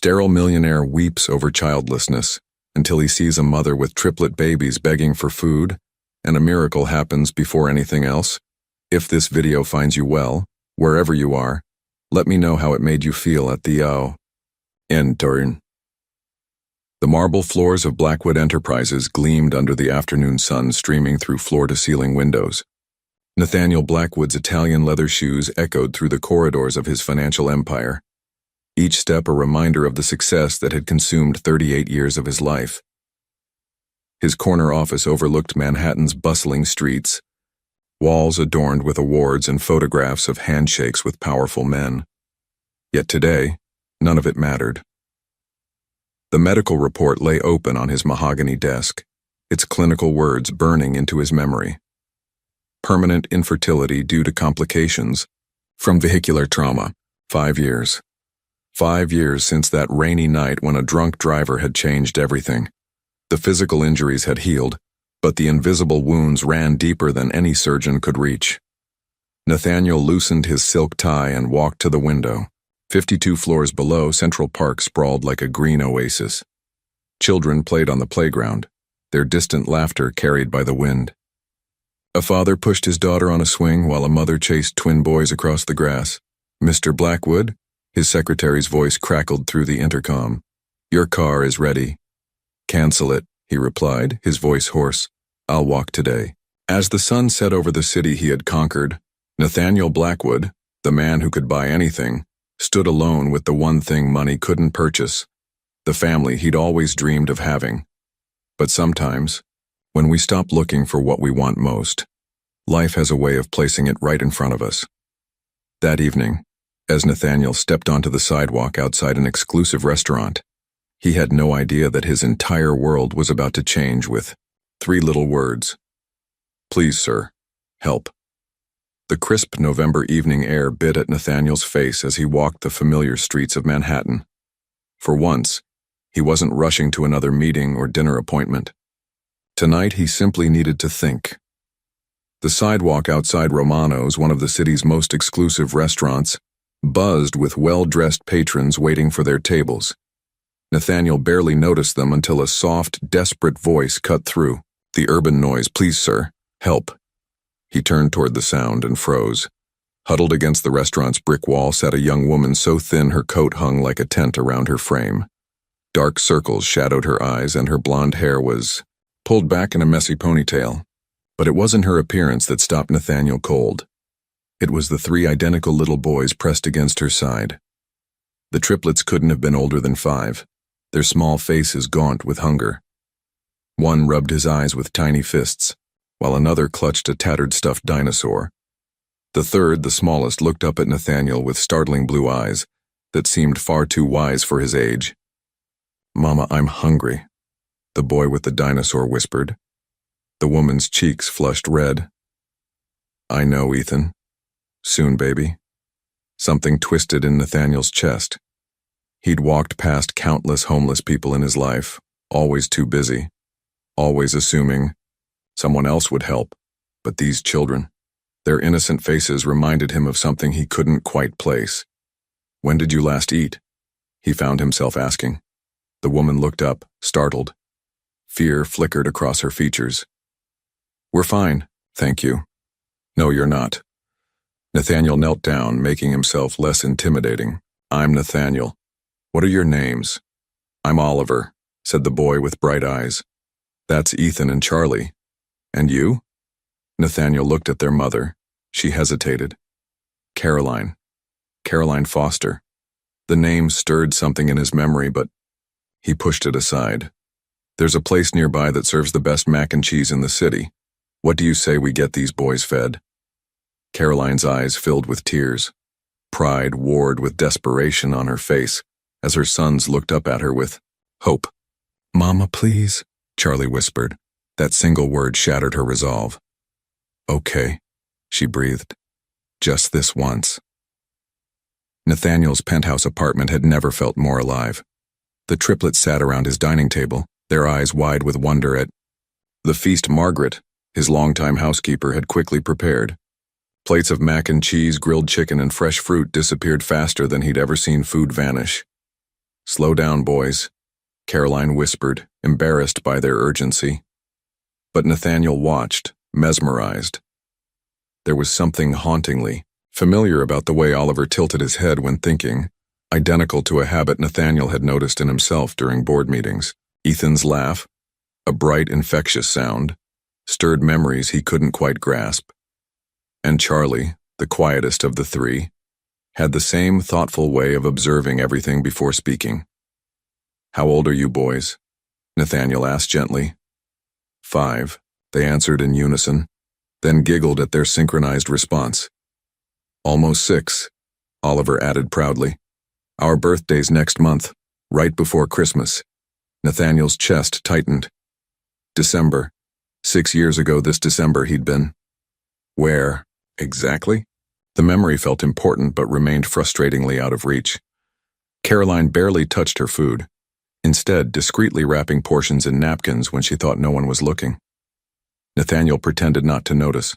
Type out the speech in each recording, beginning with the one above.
Sterile millionaire weeps over childlessness until he sees a mother with triplet babies begging for food, and a miracle happens before anything else. If this video finds you well, wherever you are, let me know how it made you feel at the end turn. The marble floors of Blackwood Enterprises gleamed under the afternoon sun streaming through floor-to-ceiling windows. Nathaniel Blackwood's Italian leather shoes echoed through the corridors of his financial empire, each step a reminder of the success that had consumed 38 years of his life. His corner office overlooked Manhattan's bustling streets, walls adorned with awards and photographs of handshakes with powerful men. Yet today, none of it mattered. The medical report lay open on his mahogany desk, its clinical words burning into his memory. Permanent infertility due to complications from vehicular trauma. 5 years. 5 years since that rainy night when a drunk driver had changed everything. The physical injuries had healed, but the invisible wounds ran deeper than any surgeon could reach. Nathaniel loosened his silk tie and walked to the window. 52 floors below, Central Park sprawled like a green oasis. Children played on the playground, their distant laughter carried by the wind. A father pushed his daughter on a swing while a mother chased twin boys across the grass. "Mr. Blackwood?" His secretary's voice crackled through the intercom. "Your car is ready." "Cancel it," he replied, his voice hoarse. "I'll walk today." As the sun set over the city he had conquered, Nathaniel Blackwood, the man who could buy anything, stood alone with the one thing money couldn't purchase, the family he'd always dreamed of having. But sometimes, when we stop looking for what we want most, life has a way of placing it right in front of us. That evening, as Nathaniel stepped onto the sidewalk outside an exclusive restaurant, he had no idea that his entire world was about to change with 3 little words. "Please, sir, help." The crisp November evening air bit at Nathaniel's face as he walked the familiar streets of Manhattan. For once, he wasn't rushing to another meeting or dinner appointment. Tonight he simply needed to think. The sidewalk outside Romano's, one of the city's most exclusive restaurants, buzzed with well-dressed patrons waiting for their tables. Nathaniel barely noticed them until a soft, desperate voice cut through. The urban noise. "Please, sir, help." He turned toward the sound and froze. Huddled against the restaurant's brick wall sat a young woman so thin her coat hung like a tent around her frame. Dark circles shadowed her eyes and her blonde hair was pulled back in a messy ponytail. But it wasn't her appearance that stopped Nathaniel cold. It was the 3 identical little boys pressed against her side. The triplets couldn't have been older than 5, their small faces gaunt with hunger. One rubbed his eyes with tiny fists, while another clutched a tattered stuffed dinosaur. The third, the smallest, looked up at Nathaniel with startling blue eyes that seemed far too wise for his age. "Mama, I'm hungry," the boy with the dinosaur whispered. The woman's cheeks flushed red. "I know, Ethan. Soon, baby." Something twisted in Nathaniel's chest. He'd walked past countless homeless people in his life, always too busy, always assuming someone else would help. But these children, their innocent faces reminded him of something he couldn't quite place. "When did you last eat?" he found himself asking. The woman looked up, startled. Fear flickered across her features. "We're fine, thank you." "No, you're not." Nathaniel knelt down, making himself less intimidating. "I'm Nathaniel. What are your names?" "I'm Oliver," said the boy with bright eyes. "That's Ethan and Charlie. And you?" Nathaniel looked at their mother. She hesitated. "Caroline. Caroline Foster." The name stirred something in his memory, but he pushed it aside. "There's a place nearby that serves the best mac and cheese in the city. What do you say we get these boys fed?" Caroline's eyes filled with tears. Pride warred with desperation on her face as her sons looked up at her with hope. "Mama, please," Charlie whispered. That single word shattered her resolve. "Okay," she breathed. "Just this once." Nathaniel's penthouse apartment had never felt more alive. The triplets sat around his dining table, their eyes wide with wonder at the feast Margaret, his longtime housekeeper, had quickly prepared. Plates of mac and cheese, grilled chicken, and fresh fruit disappeared faster than he'd ever seen food vanish. Slow down, boys, Caroline whispered, embarrassed by their urgency. But Nathaniel watched, mesmerized. There was something hauntingly familiar about the way Oliver tilted his head when thinking, identical to a habit Nathaniel had noticed in himself during board meetings. Ethan's laugh, a bright, infectious sound, stirred memories he couldn't quite grasp. And Charlie, the quietest of the three, had the same thoughtful way of observing everything before speaking. "How old are you boys?" Nathaniel asked gently. "5, they answered in unison, then giggled at their synchronized response. "Almost 6, Oliver added proudly. "Our birthday's next month, right before Christmas." Nathaniel's chest tightened. December. 6 years ago this December he'd been. Where, exactly? The memory felt important but remained frustratingly out of reach. Caroline barely touched her food, instead discreetly wrapping portions in napkins when she thought no one was looking. Nathaniel pretended not to notice,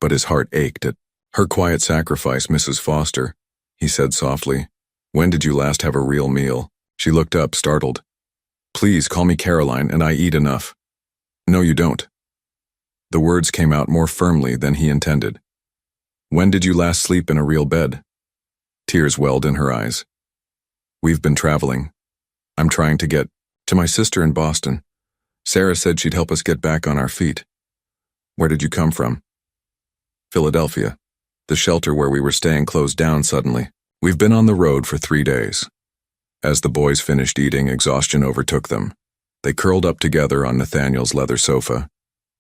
but his heart ached at her quiet sacrifice. "Mrs. Foster," he said softly, "when did you last have a real meal?" She looked up, startled. "Please call me Caroline, and I eat enough." "No, you don't." The words came out more firmly than he intended. "When did you last sleep in a real bed?" Tears welled in her eyes. "We've been traveling. I'm trying to get to my sister in Boston. Sarah said she'd help us get back on our feet." "Where did you come from?" "Philadelphia. The shelter where we were staying closed down suddenly. We've been on the road for 3 days." As the boys finished eating, exhaustion overtook them. They curled up together on Nathaniel's leather sofa,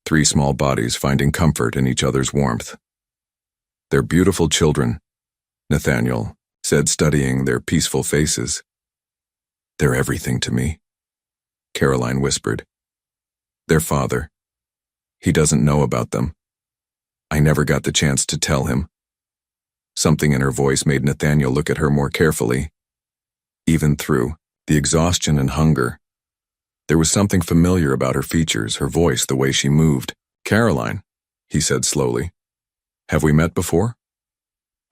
3 small bodies finding comfort in each other's warmth. "They're beautiful children," Nathaniel said, studying their peaceful faces. "They're everything to me," Caroline whispered. "Their father. He doesn't know about them. I never got the chance to tell him." Something in her voice made Nathaniel look at her more carefully. Even through the exhaustion and hunger, there was something familiar about her features, her voice, the way she moved. "Caroline," he said slowly, "have we met before?"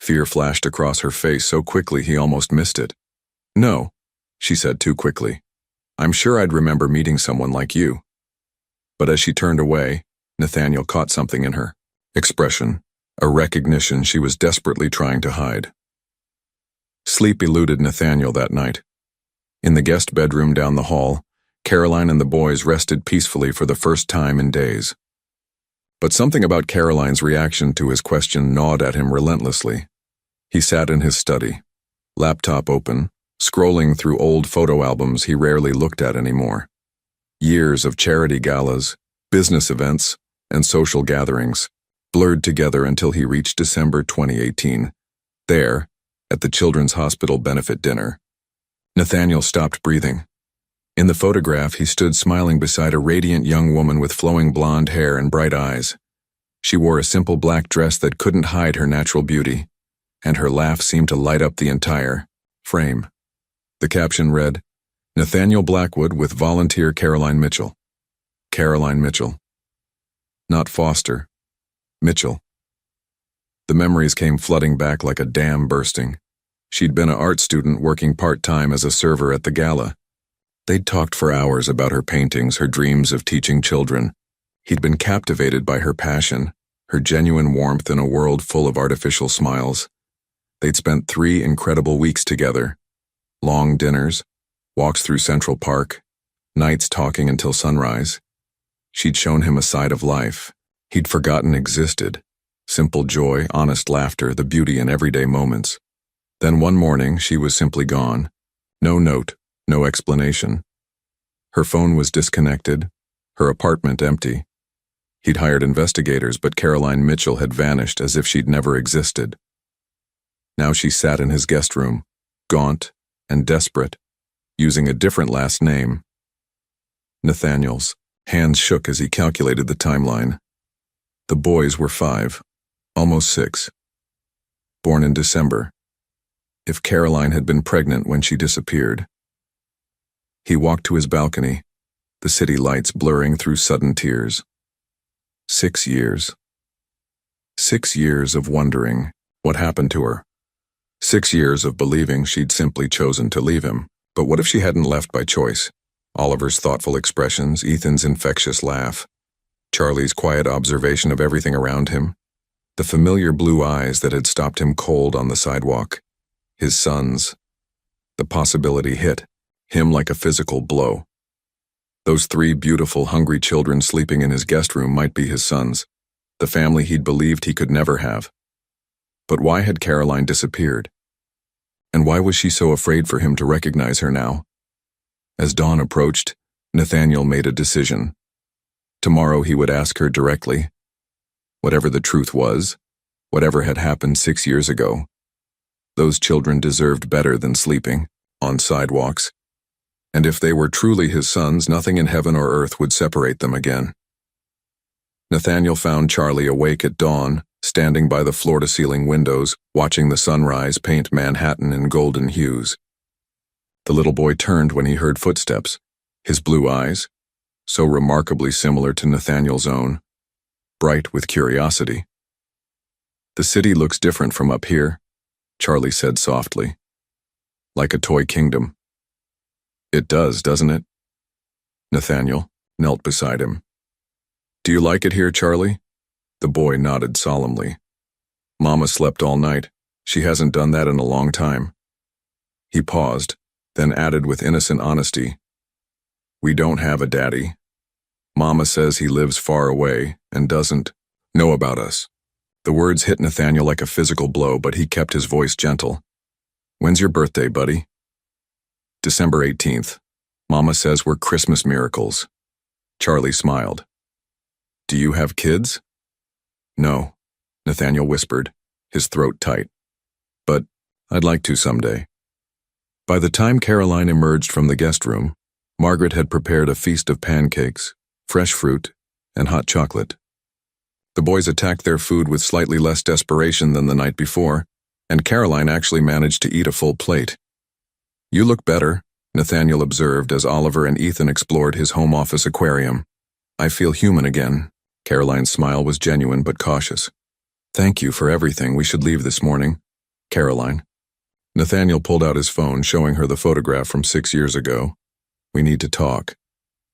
Fear flashed across her face so quickly he almost missed it. "No," she said too quickly. "I'm sure I'd remember meeting someone like you." But as she turned away, Nathaniel caught something in her expression, a recognition she was desperately trying to hide. Sleep eluded Nathaniel that night. In the guest bedroom down the hall, Caroline and the boys rested peacefully for the first time in days. But something about Caroline's reaction to his question gnawed at him relentlessly. He sat in his study, laptop open, scrolling through old photo albums he rarely looked at anymore. Years of charity galas, business events, and social gatherings blurred together until he reached December 2018. There, at the Children's Hospital benefit dinner, Nathaniel stopped breathing. In the photograph, he stood smiling beside a radiant young woman with flowing blonde hair and bright eyes. She wore a simple black dress that couldn't hide her natural beauty, and her laugh seemed to light up the entire frame. The caption read, "Nathaniel Blackwood with volunteer Caroline Mitchell." Caroline Mitchell. Not Foster. Mitchell. The memories came flooding back like a dam bursting. She'd been an art student working part-time as a server at the gala. They'd talked for hours about her paintings, her dreams of teaching children. He'd been captivated by her passion, her genuine warmth in a world full of artificial smiles. They'd spent 3 incredible weeks together. Long dinners, walks through Central Park, nights talking until sunrise. She'd shown him a side of life he'd forgotten existed. Simple joy, honest laughter, the beauty in everyday moments. Then one morning, she was simply gone. No note, no explanation. Her phone was disconnected, her apartment empty. He'd hired investigators, but Caroline Mitchell had vanished as if she'd never existed. Now she sat in his guest room, gaunt and desperate, using a different last name. Nathaniel's hands shook as he calculated the timeline. The boys were 5, almost 6. Born in December. If Caroline had been pregnant when she disappeared. He walked to his balcony, the city lights blurring through sudden tears. 6 years. 6 years of wondering what happened to her. 6 years of believing she'd simply chosen to leave him. But what if she hadn't left by choice? Oliver's thoughtful expressions, Ethan's infectious laugh, Charlie's quiet observation of everything around him, the familiar blue eyes that had stopped him cold on the sidewalk, his sons. The possibility hit him like a physical blow. Those 3 beautiful, hungry children sleeping in his guest room might be his sons, the family he'd believed he could never have. But why had Caroline disappeared? And why was she so afraid for him to recognize her now? As dawn approached, Nathaniel made a decision. Tomorrow he would ask her directly. Whatever the truth was, whatever had happened 6 years ago, those children deserved better than sleeping on sidewalks. And if they were truly his sons, nothing in heaven or earth would separate them again. Nathaniel found Charlie awake at dawn, standing by the floor-to-ceiling windows, watching the sunrise paint Manhattan in golden hues. The little boy turned when he heard footsteps, his blue eyes, so remarkably similar to Nathaniel's own, bright with curiosity. "The city looks different from up here," Charlie said softly. "Like a toy kingdom." "It does, doesn't it?" Nathaniel knelt beside him. "Do you like it here, Charlie?" The boy nodded solemnly. "Mama slept all night. She hasn't done that in a long time." He paused, then added with innocent honesty, "We don't have a daddy. Mama says he lives far away and doesn't know about us." The words hit Nathaniel like a physical blow, but he kept his voice gentle. "When's your birthday, buddy?" "December 18th. Mama says we're Christmas miracles." Charlie smiled. "Do you have kids?" "No," Nathaniel whispered, his throat tight. "But I'd like to someday." By the time Caroline emerged from the guest room, Margaret had prepared a feast of pancakes, fresh fruit, and hot chocolate. The boys attacked their food with slightly less desperation than the night before, and Caroline actually managed to eat a full plate. "You look better," Nathaniel observed as Oliver and Ethan explored his home office aquarium. "I feel human again." Caroline's smile was genuine but cautious. "Thank you for everything. We should leave this morning." "Caroline." Nathaniel pulled out his phone, showing her the photograph from 6 years ago. "We need to talk."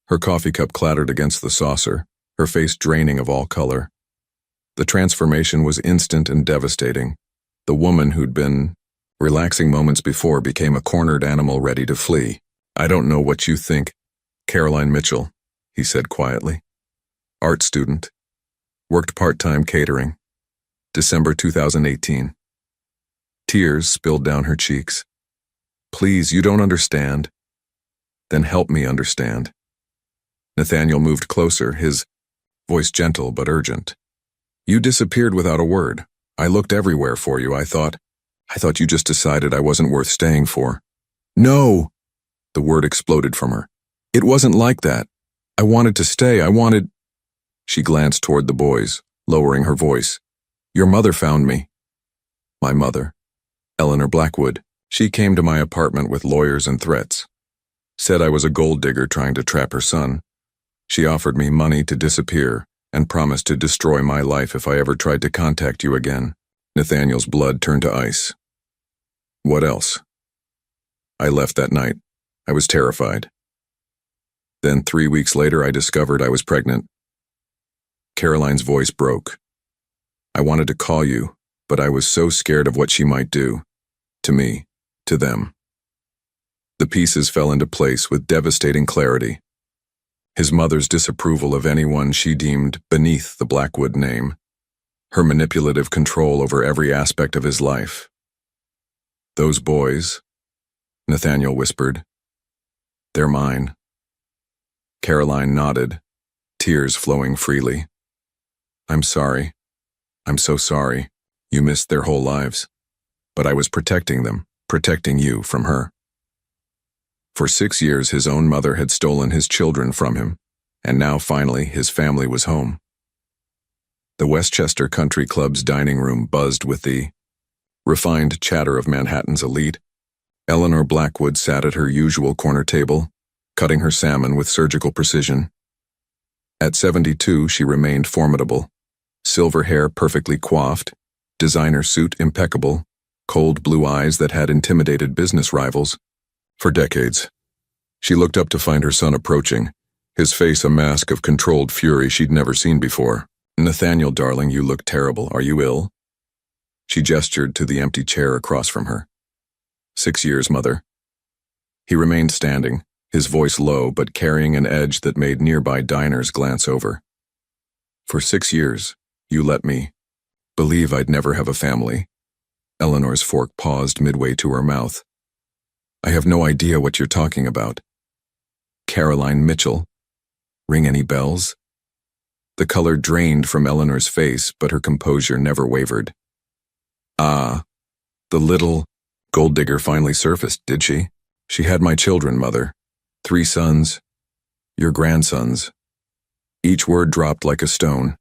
Her coffee cup clattered against the saucer, her face draining of all color. The transformation was instant and devastating. The woman who'd been relaxing moments before became a cornered animal ready to flee. "I don't know what you think." "Caroline Mitchell," he said quietly. "Art student. Worked part-time catering. December 2018. Tears spilled down her cheeks. "Please, you don't understand." "Then help me understand." Nathaniel moved closer, his voice gentle but urgent. "You disappeared without a word. I looked everywhere for you. I thought you just decided I wasn't worth staying for." "No!" The word exploded from her. "It wasn't like that. I wanted to stay. I wanted—" She glanced toward the boys, lowering her voice. "Your mother found me." "My mother? Eleanor Blackwood. She came to my apartment with lawyers and threats. Said I was a gold digger trying to trap her son. She offered me money to disappear and promised to destroy my life if I ever tried to contact you again." Nathaniel's blood turned to ice. "What else?" "I left that night. I was terrified. Then 3 weeks later I discovered I was pregnant." Caroline's voice broke. "I wanted to call you, but I was so scared of what she might do. To me, to them." The pieces fell into place with devastating clarity. His mother's disapproval of anyone she deemed beneath the Blackwood name, her manipulative control over every aspect of his life. "Those boys," Nathaniel whispered, "they're mine." Caroline nodded, tears flowing freely. "I'm sorry. I'm so sorry. You missed their whole lives. But I was protecting them, protecting you from her." For 6 years his own mother had stolen his children from him, and now finally his family was home. The Westchester Country Club's dining room buzzed with the refined chatter of Manhattan's elite. Eleanor Blackwood sat at her usual corner table, cutting her salmon with surgical precision. At 72, she remained formidable. Silver hair perfectly coiffed, designer suit impeccable, cold blue eyes that had intimidated business rivals. For decades. She looked up to find her son approaching, his face a mask of controlled fury she'd never seen before. "Nathaniel, darling, you look terrible. Are you ill?" She gestured to the empty chair across from her. "6 years, mother." He remained standing, his voice low but carrying an edge that made nearby diners glance over. "For 6 years, you let me believe I'd never have a family." Eleanor's fork paused midway to her mouth. "I have no idea what you're talking about." Caroline Mitchell. Ring any bells? The color drained from Eleanor's face, but her composure never wavered. "Ah, the little gold digger finally surfaced, did she? She had my children, mother. 3 sons. Your grandsons." Each word dropped like a stone.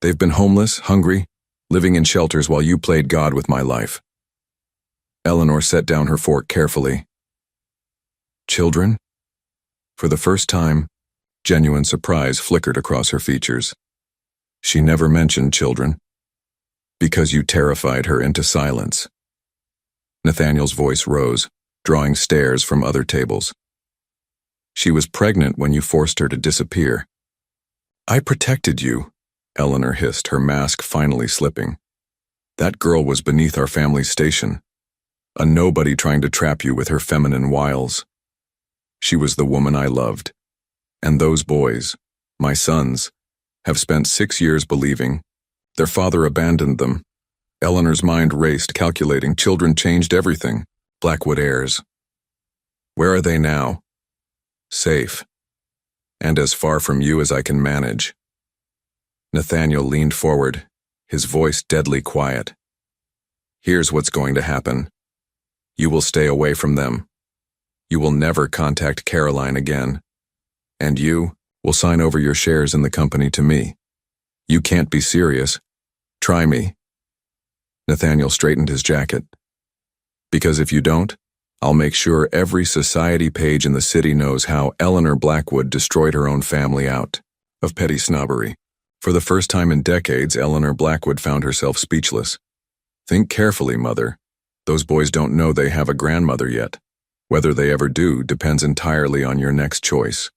"They've been homeless, hungry, living in shelters while you played God with my life." Eleanor set down her fork carefully. "Children?" For the first time, genuine surprise flickered across her features. She never mentioned children. "Because you terrified her into silence." Nathaniel's voice rose, drawing stares from other tables. "She was pregnant when you forced her to disappear." "I protected you," Eleanor hissed, her mask finally slipping. "That girl was beneath our family's station, a nobody trying to trap you with her feminine wiles. She was the woman I loved. And those boys, my sons, have spent 6 years believing their father abandoned them." Eleanor's mind raced, calculating children changed everything. Blackwood heirs. "Where are they now?" "Safe. And as far from you as I can manage." Nathaniel leaned forward, his voice deadly quiet. "Here's what's going to happen. You will stay away from them. You will never contact Caroline again. And you will sign over your shares in the company to me. You can't be serious. Try me." Nathaniel straightened his jacket. "Because if you don't, I'll make sure every society page in the city knows how Eleanor Blackwood destroyed her own family out of petty snobbery." For the first time in decades, Eleanor Blackwood found herself speechless. "Think carefully, mother. Those boys don't know they have a grandmother yet. Whether they ever do depends entirely on your next choice."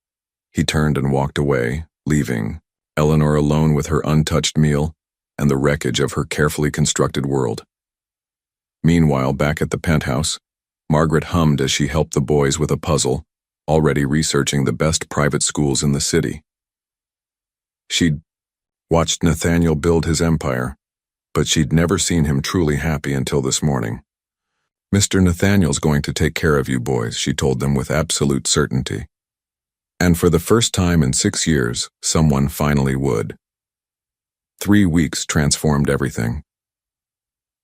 He turned and walked away, leaving Eleanor alone with her untouched meal and the wreckage of her carefully constructed world. Meanwhile, back at the penthouse, Margaret hummed as she helped the boys with a puzzle, already researching the best private schools in the city. She'd watched Nathaniel build his empire, but she'd never seen him truly happy until this morning. "Mr. Nathaniel's going to take care of you boys," she told them with absolute certainty. And for the first time in 6 years, someone finally would. 3 weeks transformed everything.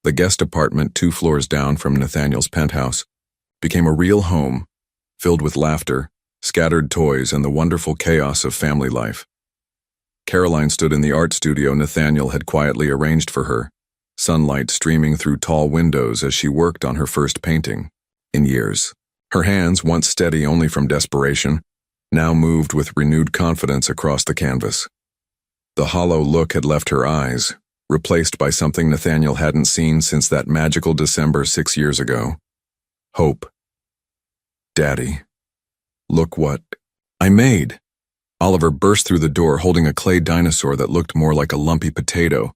The guest apartment 2 floors down from Nathaniel's penthouse became a real home, filled with laughter, scattered toys, and the wonderful chaos of family life. Caroline stood in the art studio Nathaniel had quietly arranged for her, sunlight streaming through tall windows as she worked on her first painting in years. Her hands, once steady only from desperation, now moved with renewed confidence across the canvas. The hollow look had left her eyes, replaced by something Nathaniel hadn't seen since that magical December 6 years ago. Hope. "Daddy, look what I made." Oliver burst through the door holding a clay dinosaur that looked more like a lumpy potato.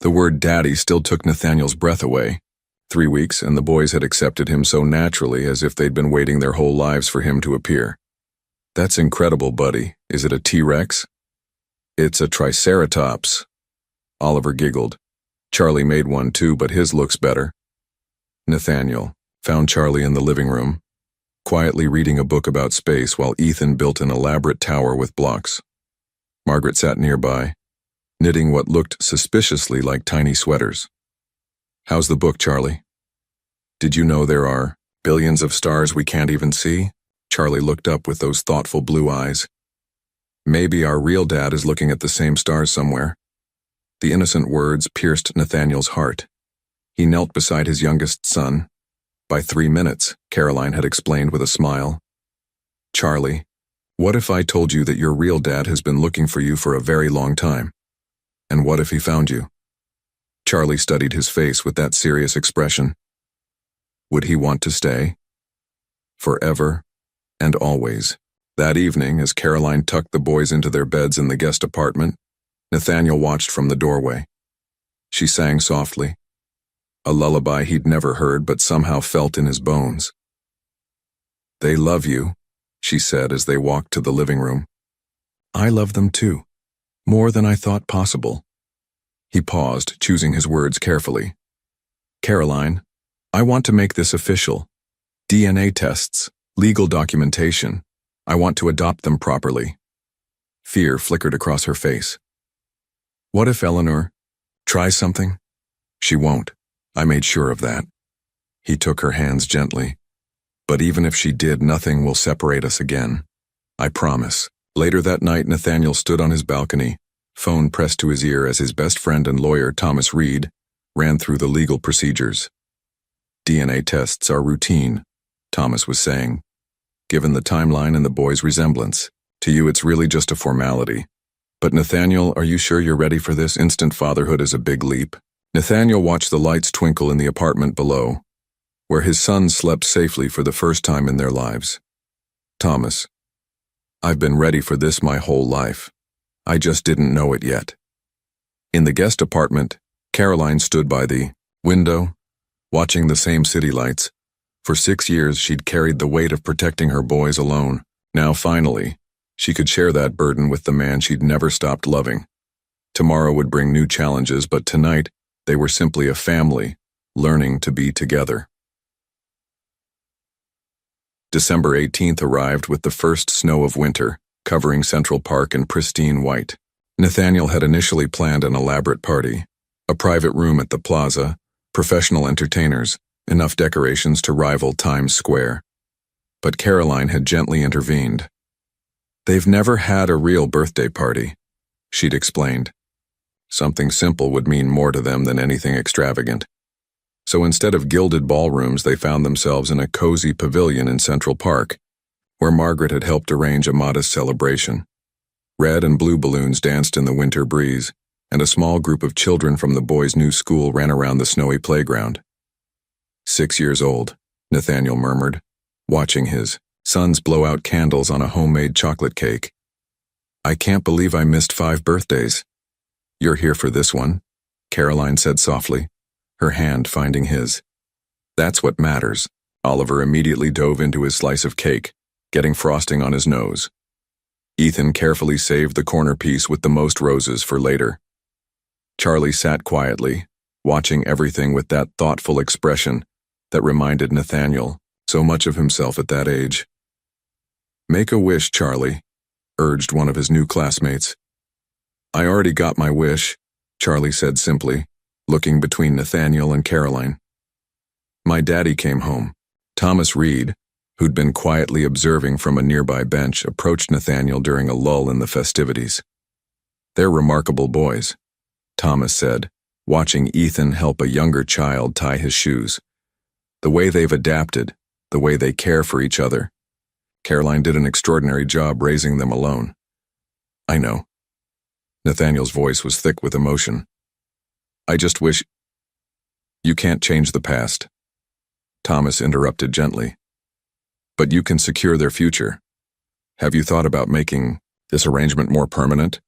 The word daddy still took Nathaniel's breath away. 3 weeks, and the boys had accepted him so naturally as if they'd been waiting their whole lives for him to appear. "That's incredible, buddy. Is it a T-Rex?" "It's a Triceratops." Oliver giggled. "Charlie made one too, but his looks better." Nathaniel found Charlie in the living room, quietly reading a book about space while Ethan built an elaborate tower with blocks. Margaret sat nearby, knitting what looked suspiciously like tiny sweaters. "How's the book, Charlie?" "Did you know there are billions of stars we can't even see?" Charlie looked up with those thoughtful blue eyes. "Maybe our real dad is looking at the same stars somewhere." The innocent words pierced Nathaniel's heart. He knelt beside his youngest son. "By 3 minutes, Caroline had explained with a smile. "Charlie, what if I told you that your real dad has been looking for you for a very long time? And what if he found you?" Charlie studied his face with that serious expression. "Would he want to stay?" forever and always. That evening, as Caroline tucked the boys into their beds in the guest apartment, Nathaniel watched from the doorway. She sang softly, a lullaby he'd never heard but somehow felt in his bones. "They love you," she said as they walked to the living room. "I love them too, more than I thought possible." He paused, choosing his words carefully. "Caroline, I want to make this official. DNA tests, legal documentation. I want to adopt them properly." Fear flickered across her face. "What if Eleanor tries something?" "She won't. I made sure of that." He took her hands gently. "But even if she did, nothing will separate us again. I promise." Later that night, Nathaniel stood on his balcony, phone pressed to his ear as his best friend and lawyer, Thomas Reed, ran through the legal procedures. "DNA tests are routine," Thomas was saying. "Given the timeline and the boy's resemblance, to you it's really just a formality. But Nathaniel, are you sure you're ready for this? Instant fatherhood is a big leap." Nathaniel watched the lights twinkle in the apartment below, where his sons slept safely for the first time in their lives. "Thomas, I've been ready for this my whole life. I just didn't know it yet." In the guest apartment, Caroline stood by the window, watching the same city lights. For 6 years, she'd carried the weight of protecting her boys alone. Now, finally, she could share that burden with the man she'd never stopped loving. Tomorrow would bring new challenges, but tonight, they were simply a family, learning to be together. December 18th arrived with the first snow of winter, covering Central Park in pristine white. Nathaniel had initially planned an elaborate party, a private room at the plaza, professional entertainers, enough decorations to rival Times Square. But Caroline had gently intervened. "They've never had a real birthday party," she'd explained. "Something simple would mean more to them than anything extravagant." So instead of gilded ballrooms, they found themselves in a cozy pavilion in Central Park, where Margaret had helped arrange a modest celebration. Red and blue balloons danced in the winter breeze, and a small group of children from the boys' new school ran around the snowy playground. 6 years old, Nathaniel murmured, watching his sons blow out candles on a homemade chocolate cake. "I can't believe I missed 5 birthdays." "You're here for this one," Caroline said softly, her hand finding his. "That's what matters." Oliver immediately dove into his slice of cake, getting frosting on his nose. Ethan carefully saved the corner piece with the most roses for later. Charlie sat quietly, watching everything with that thoughtful expression that reminded Nathaniel so much of himself at that age. "Make a wish, Charlie," urged one of his new classmates. "I already got my wish," Charlie said simply, looking between Nathaniel and Caroline. "My daddy came home." Thomas Reed, who'd been quietly observing from a nearby bench, approached Nathaniel during a lull in the festivities. "They're remarkable boys," Thomas said, watching Ethan help a younger child tie his shoes. "The way they've adapted, the way they care for each other. Caroline did an extraordinary job raising them alone." "I know." Nathaniel's voice was thick with emotion. "I just wish—" "You can't change the past," Thomas interrupted gently. "But you can secure their future. Have you thought about making this arrangement more permanent?"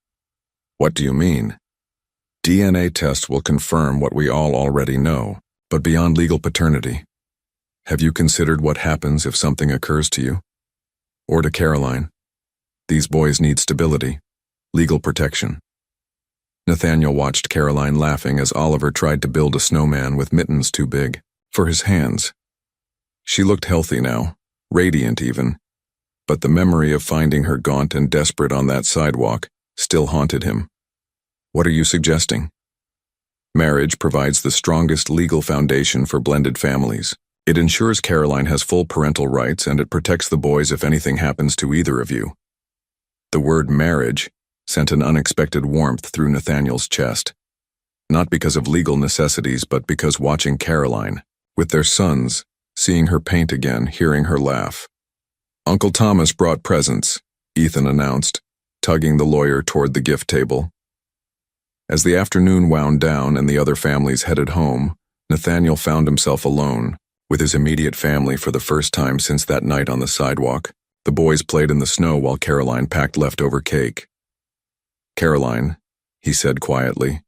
"What do you mean?" "DNA tests will confirm what we all already know, but beyond legal paternity. Have you considered what happens if something occurs to you? Or to Caroline? These boys need stability, legal protection." Nathaniel watched Caroline laughing as Oliver tried to build a snowman with mittens too big for his hands. She looked healthy now, radiant even, but the memory of finding her gaunt and desperate on that sidewalk still haunted him. "What are you suggesting?" "Marriage provides the strongest legal foundation for blended families. It ensures Caroline has full parental rights, and it protects the boys if anything happens to either of you." The word marriage sent an unexpected warmth through Nathaniel's chest. Not because of legal necessities, but because watching Caroline, with their sons, seeing her paint again, hearing her laugh. "Uncle Thomas brought presents," Ethan announced, tugging the lawyer toward the gift table. As the afternoon wound down and the other families headed home, Nathaniel found himself alone, With his immediate family for the first time since that night on the sidewalk, the boys played in the snow while Caroline packed leftover cake. "Caroline," he said quietly,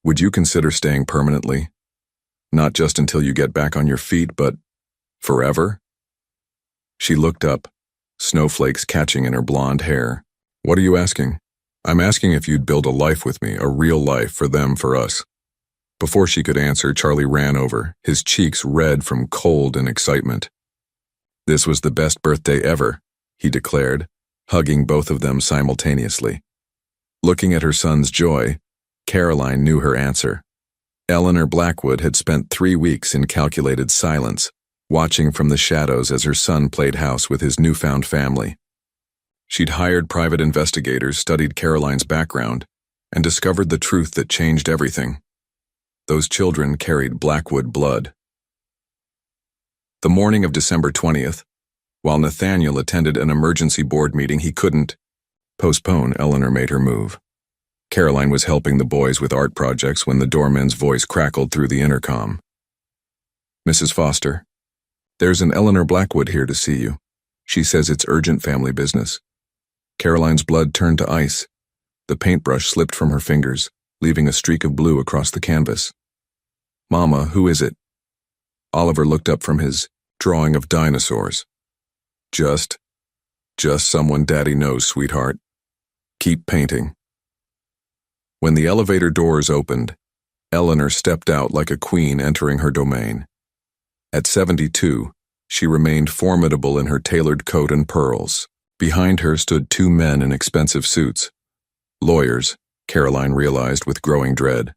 "would you consider staying permanently? Not just until you get back on your feet, but forever?" She looked up, snowflakes catching in her blonde hair. "What are you asking?" "I'm asking if you'd build a life with me, a real life for them, for us." Before she could answer, Charlie ran over, his cheeks red from cold and excitement. "This was the best birthday ever," he declared, hugging both of them simultaneously. Looking at her son's joy, Caroline knew her answer. Eleanor Blackwood had spent 3 weeks in calculated silence, watching from the shadows as her son played house with his newfound family. She'd hired private investigators, studied Caroline's background, and discovered the truth that changed everything. Those children carried Blackwood blood. The morning of December 20th, while Nathaniel attended an emergency board meeting he couldn't postpone, Eleanor made her move. Caroline was helping the boys with art projects when the doorman's voice crackled through the intercom. "Mrs. Foster, there's an Eleanor Blackwood here to see you. She says it's urgent family business." Caroline's blood turned to ice. The paintbrush slipped from her fingers, leaving a streak of blue across the canvas. "Mama, who is it?" Oliver looked up from his drawing of dinosaurs. Just someone Daddy knows, sweetheart. Keep painting." When the elevator doors opened, Eleanor stepped out like a queen entering her domain. At 72, she remained formidable in her tailored coat and pearls. Behind her stood 2 men in expensive suits. Lawyers, Caroline realized with growing dread.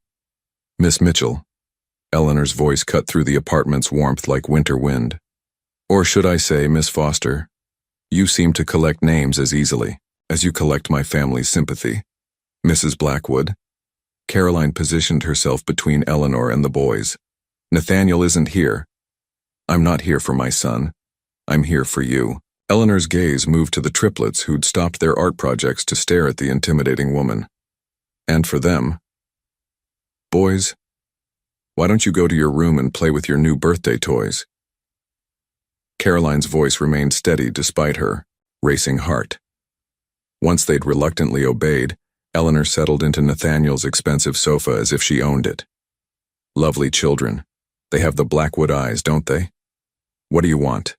"Miss Mitchell." Eleanor's voice cut through the apartment's warmth like winter wind. "Or should I say, Miss Foster, you seem to collect names as easily as you collect my family's sympathy. Mrs. Blackwood." Caroline positioned herself between Eleanor and the boys. "Nathaniel isn't here. I'm not here for my son. I'm here for you." Eleanor's gaze moved to the triplets who'd stopped their art projects to stare at the intimidating woman. "And for them. Boys, why don't you go to your room and play with your new birthday toys?" Caroline's voice remained steady despite her racing heart. Once they'd reluctantly obeyed, Eleanor settled into Nathaniel's expensive sofa as if she owned it. "Lovely children. They have the Blackwood eyes, don't they? What do you want?"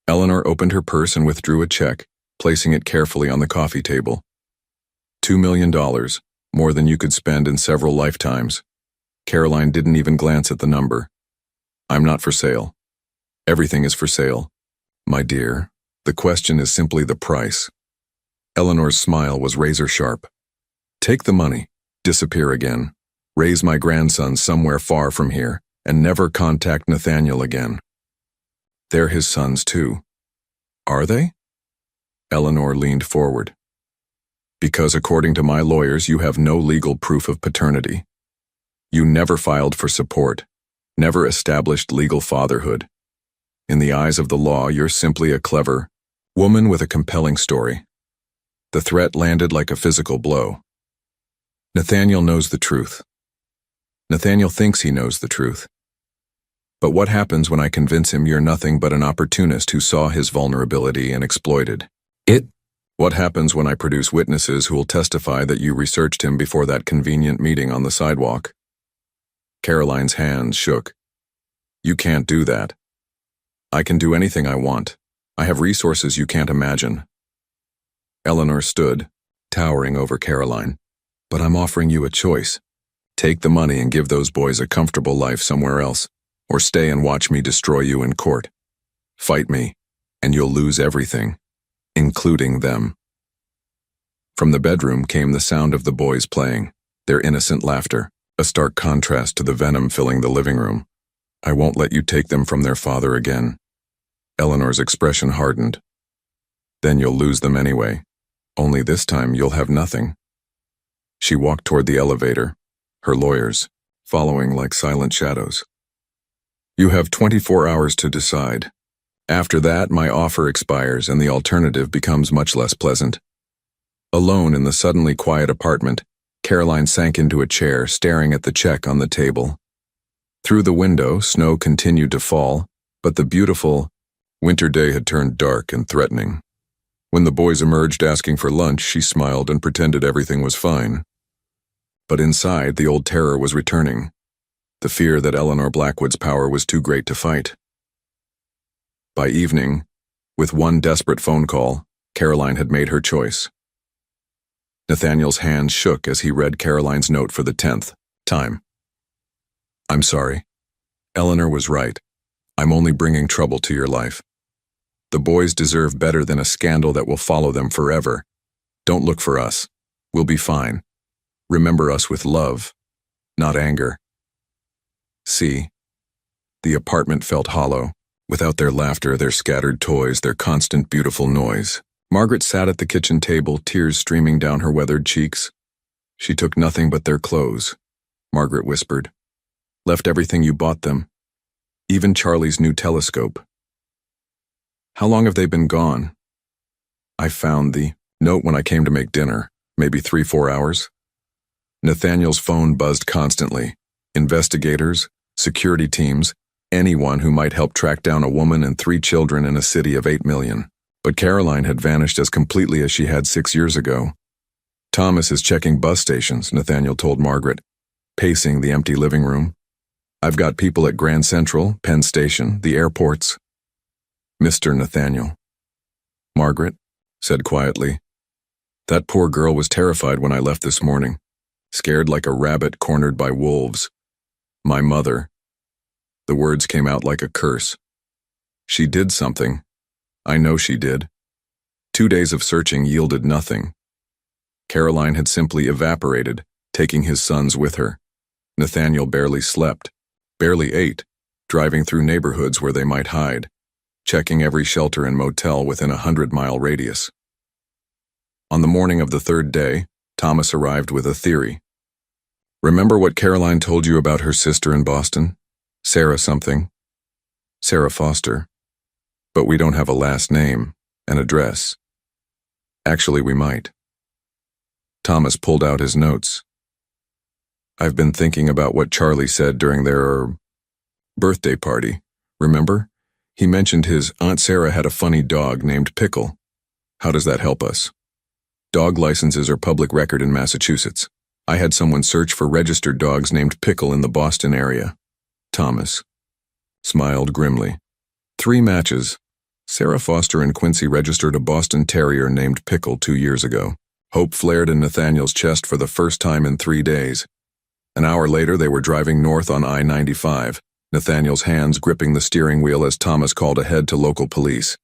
Eleanor opened her purse and withdrew a check, placing it carefully on the coffee table. $2 million, more than you could spend in several lifetimes. Caroline didn't even glance at the number. "I'm not for sale. Everything is for sale. My dear, the question is simply the price." Eleanor's smile was razor sharp. "Take the money, disappear again, raise my grandson somewhere far from here, and never contact Nathaniel again." "They're his sons too." "Are they?" Eleanor leaned forward. "Because according to my lawyers, you have no legal proof of paternity. You never filed for support, never established legal fatherhood. In the eyes of the law, you're simply a clever woman with a compelling story." The threat landed like a physical blow. "Nathaniel knows the truth. Nathaniel thinks he knows the truth. But what happens when I convince him you're nothing but an opportunist who saw his vulnerability and exploited it? What happens when I produce witnesses who will testify that you researched him before that convenient meeting on the sidewalk?" Caroline's hands shook. "You can't do that. I can do anything I want. I have resources you can't imagine." Eleanor stood, towering over Caroline. "But I'm offering you a choice. Take the money and give those boys a comfortable life somewhere else, or stay and watch me destroy you in court. Fight me, and you'll lose everything, including them." From the bedroom came the sound of the boys playing, their innocent laughter, a stark contrast to the venom filling the living room. "I won't let you take them from their father again." Eleanor's expression hardened. "Then you'll lose them anyway. Only this time you'll have nothing." She walked toward the elevator, her lawyers following like silent shadows. "You have 24 hours to decide. After that, my offer expires and the alternative becomes much less pleasant." Alone in the suddenly quiet apartment, Caroline sank into a chair, staring at the check on the table. Through the window, snow continued to fall, But the beautiful winter day had turned dark and threatening. When the boys emerged asking for lunch, she smiled and pretended everything was fine. But inside, the old terror was returning, the fear that Eleanor Blackwood's power was too great to fight. By evening, with one desperate phone call, Caroline had made her choice. Nathaniel's hands shook as he read Caroline's note for the 10th time. I'm sorry. Eleanor was right. I'm only bringing trouble to your life. The boys deserve better than a scandal that will follow them forever. Don't look for us. We'll be fine. Remember us with love, not anger. See. The apartment felt hollow. Without their laughter, their scattered toys, their constant beautiful noise. Margaret sat at the kitchen table, tears streaming down her weathered cheeks. She took nothing but their clothes. Margaret whispered. Left everything you bought them. Even Charlie's new telescope. How long have they been gone? I found the note when I came to make dinner, maybe 3-4 hours. Nathaniel's phone buzzed constantly. Investigators, security teams, anyone who might help track down a woman and 3 children in a city of 8 million. But Caroline had vanished as completely as she had 6 years ago. Thomas is checking bus stations, Nathaniel told Margaret, pacing the empty living room. I've got people at Grand Central, Penn Station, the airports. Mr. Nathaniel. Margaret said quietly. That poor girl was terrified when I left this morning, scared like a rabbit cornered by wolves. My mother. The words came out like a curse. She did something. I know she did. 2 days of searching yielded nothing. Caroline had simply evaporated, taking his sons with her. Nathaniel barely slept, barely ate, driving through neighborhoods where they might hide, checking every shelter and motel within a 100-mile radius. On the morning of the 3rd day, Thomas arrived with a theory. Remember what Caroline told you about her sister in Boston? Sarah something. Sarah Foster. But we don't have a last name, an address. Actually, we might. Thomas pulled out his notes. I've been thinking about what Charlie said during their birthday party. Remember? He mentioned his Aunt Sarah had a funny dog named Pickle. How does that help us? Dog licenses are public record in Massachusetts. I had someone search for registered dogs named Pickle in the Boston area. Thomas smiled grimly. 3 matches. Sarah Foster and Quincy registered a Boston Terrier named Pickle 2 years ago. Hope flared in Nathaniel's chest for the first time in 3 days. An hour later, they were driving north on I-95, Nathaniel's hands gripping the steering wheel as Thomas called ahead to local police.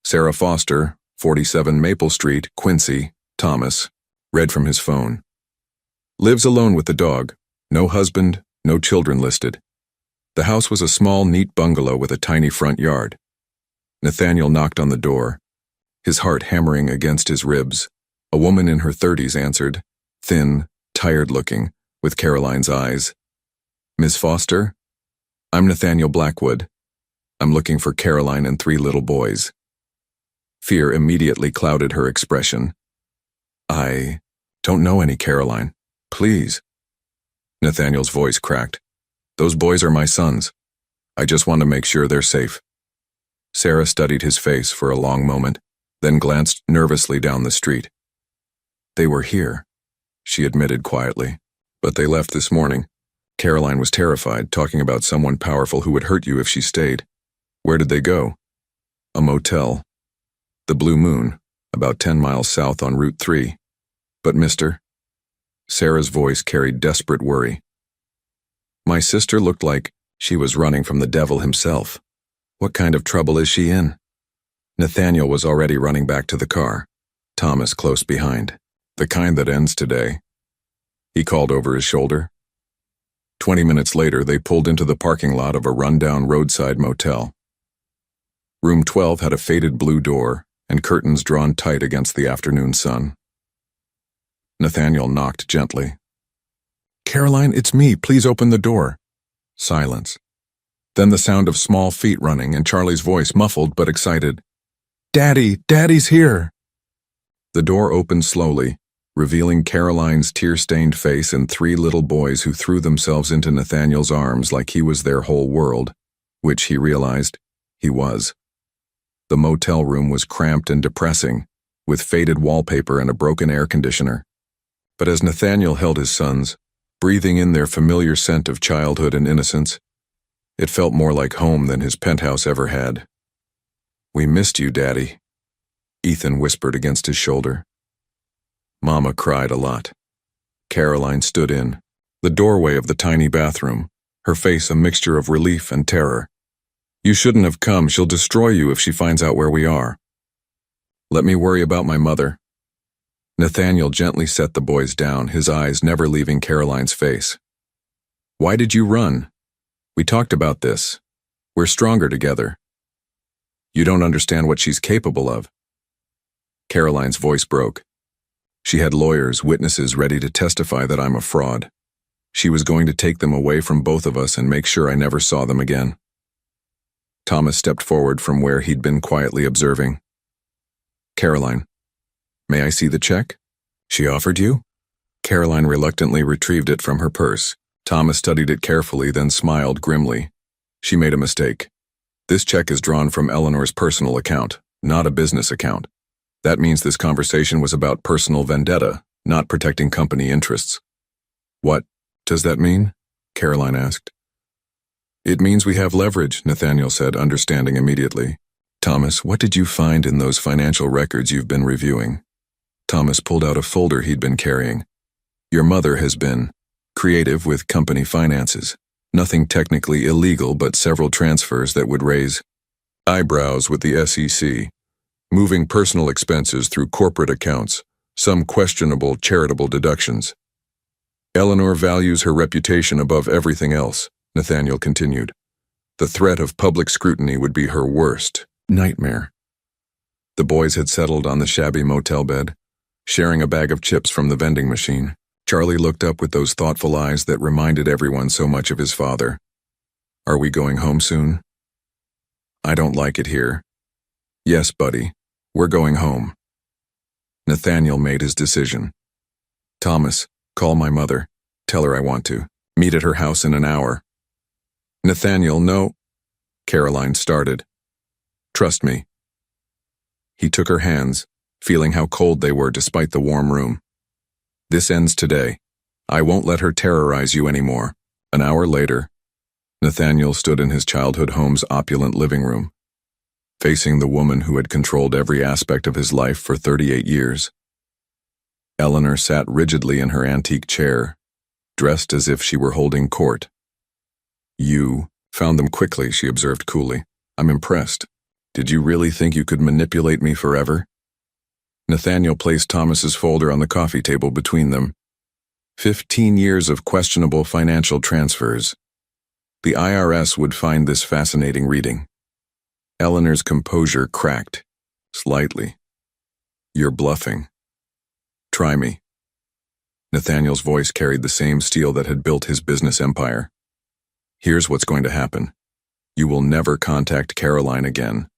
Sarah Foster, 47 Maple Street, Quincy, Thomas, read from his phone. Lives alone with the dog. No husband, no children listed. The house was a small, neat bungalow with a tiny front yard. Nathaniel knocked on the door, his heart hammering against his ribs. A woman in her 30s answered, thin, tired-looking, with Caroline's eyes. Miss Foster? I'm Nathaniel Blackwood. I'm looking for Caroline and 3 little boys. Fear immediately clouded her expression. I don't know any Caroline. Please. Nathaniel's voice cracked. Those boys are my sons. I just want to make sure they're safe. Sarah studied his face for a long moment, then glanced nervously down the street. They were here, she admitted quietly. But they left this morning. Caroline was terrified, talking about someone powerful who would hurt you if she stayed. Where did they go? A motel. The Blue Moon, about 10 miles south on Route 3. But mister? Sarah's voice carried desperate worry. My sister looked like she was running from the devil himself. What kind of trouble is she in? Nathaniel was already running back to the car, Thomas close behind. The kind that ends today. He called over his shoulder. 20 minutes later, they pulled into the parking lot of a rundown roadside motel. Room 12 had a faded blue door and curtains drawn tight against the afternoon sun. Nathaniel knocked gently. Caroline, it's me. Please open the door. Silence. Then the sound of small feet running and Charlie's voice, muffled but excited. Daddy, Daddy's here. The door opened slowly, revealing Caroline's tear-stained face and 3 little boys who threw themselves into Nathaniel's arms like he was their whole world, which, he realized, He was. The motel room was cramped and depressing, with faded wallpaper and a broken air conditioner. But as Nathaniel held his sons, breathing in their familiar scent of childhood and innocence, it felt more like home than his penthouse ever had. "We missed you, Daddy," Ethan whispered against his shoulder. Mama cried a lot. Caroline stood in the doorway of the tiny bathroom, her face a mixture of relief and terror. "You shouldn't have come. She'll destroy you if she finds out where we are." "Let me worry about my mother." Nathaniel gently set the boys down, his eyes never leaving Caroline's face. "Why did you run? We talked about this. We're stronger together." "You don't understand what she's capable of." Caroline's voice broke. She had lawyers, witnesses ready to testify that I'm a fraud. She was going to take them away from both of us and make sure I never saw them again. Thomas stepped forward from where he'd been quietly observing. "Caroline, may I see the check? She offered you?" Caroline reluctantly retrieved it from her purse. Thomas studied it carefully, then smiled grimly. "She made a mistake. This check is drawn from Eleanor's personal account, not a business account. That means this conversation was about personal vendetta, not protecting company interests." "What does that mean?" Caroline asked. "It means we have leverage," Nathaniel said, understanding immediately. "Thomas, what did you find in those financial records you've been reviewing?" Thomas pulled out a folder he'd been carrying. "Your mother has been creative with company finances. Nothing technically illegal, but several transfers that would raise eyebrows with the SEC. Moving personal expenses through corporate accounts, some questionable charitable deductions. Eleanor values her reputation above everything else," Nathaniel continued. "The threat of public scrutiny would be her worst nightmare." The boys had settled on the shabby motel bed, sharing a bag of chips from the vending machine. Charlie looked up with those thoughtful eyes that reminded everyone so much of his father. "Are we going home soon?" "I don't like it here." "Yes, buddy, we're going home." Nathaniel made his decision. "Thomas, call my mother. Tell her I want to meet at her house in an hour." "Nathaniel, no." Caroline started. "Trust me." He took her hands, feeling how cold they were despite the warm room. "This ends today. I won't let her terrorize you anymore." An hour later, Nathaniel stood in his childhood home's opulent living room, facing the woman who had controlled every aspect of his life for 38 years. Eleanor sat rigidly in her antique chair, dressed as if she were holding court. "You found them quickly," she observed coolly. "I'm impressed. Did you really think you could manipulate me forever?" Nathaniel placed Thomas's folder on the coffee table between them. 15 years of questionable financial transfers. The IRS would find this fascinating reading. Eleanor's composure cracked, slightly. "You're bluffing. Try me." Nathaniel's voice carried the same steel that had built his business empire. "Here's what's going to happen. You will never contact Caroline again.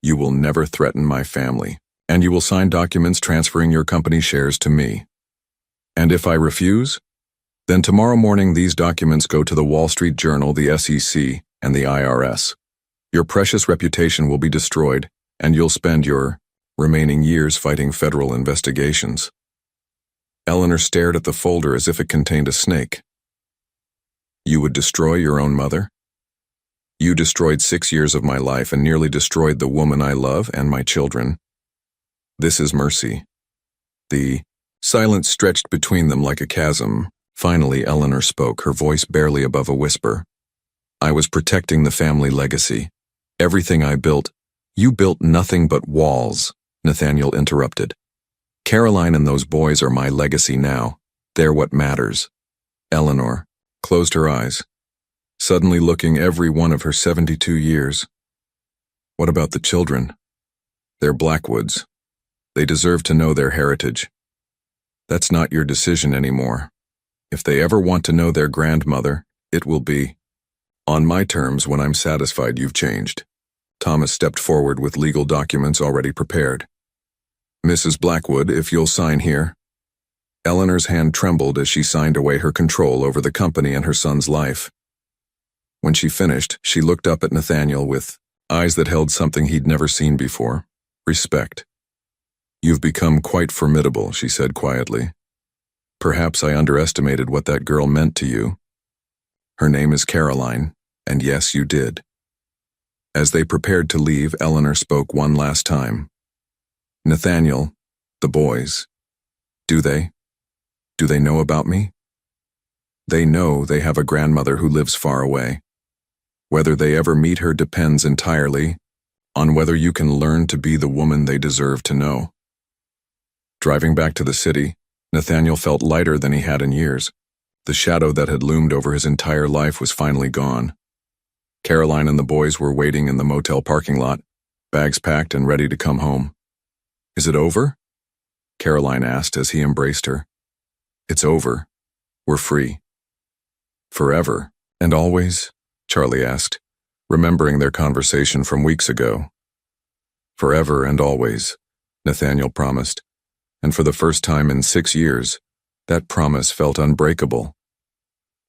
You will never threaten my family. And you will sign documents transferring your company shares to me. And if I refuse, then tomorrow morning these documents go to the Wall Street Journal, the SEC, and the IRS. Your precious reputation will be destroyed, and you'll spend your remaining years fighting federal investigations." Eleanor stared at the folder as if it contained a snake. "You would destroy your own mother? You destroyed 6 years of my life and nearly destroyed the woman I love and my children. This is mercy." The silence stretched between them like a chasm. Finally, Eleanor spoke, her voice barely above a whisper. "I was protecting the family legacy. Everything I built." "You built nothing but walls," Nathaniel interrupted. "Caroline and those boys are my legacy now. They're what matters." Eleanor closed her eyes, suddenly looking every one of her 72 years. "What about the children? They're Blackwoods. They deserve to know their heritage. That's not your decision anymore. If they ever want to know their grandmother, it will be on my terms when I'm satisfied you've changed." Thomas stepped forward with legal documents already prepared. "Mrs. Blackwood, if you'll sign here." Eleanor's hand trembled as she signed away her control over the company and her son's life. When she finished, she looked up at Nathaniel with eyes that held something he'd never seen before, respect. "You've become quite formidable," she said quietly. "Perhaps I underestimated what that girl meant to you. Her name is Caroline, and yes, you did." As they prepared to leave, Eleanor spoke one last time. "Nathaniel, the boys, do they know about me? They know they have a grandmother who lives far away. Whether they ever meet her depends entirely on whether you can learn to be the woman they deserve to know." Driving back to the city, Nathaniel felt lighter than he had in years. The shadow that had loomed over his entire life was finally gone. Caroline and the boys were waiting in the motel parking lot, bags packed and ready to come home. "Is it over?" Caroline asked as he embraced her. "It's over. We're free." "Forever and always?" Charlie asked, remembering their conversation from weeks ago. "Forever and always," Nathaniel promised, and for the first time in 6 years, that promise felt unbreakable.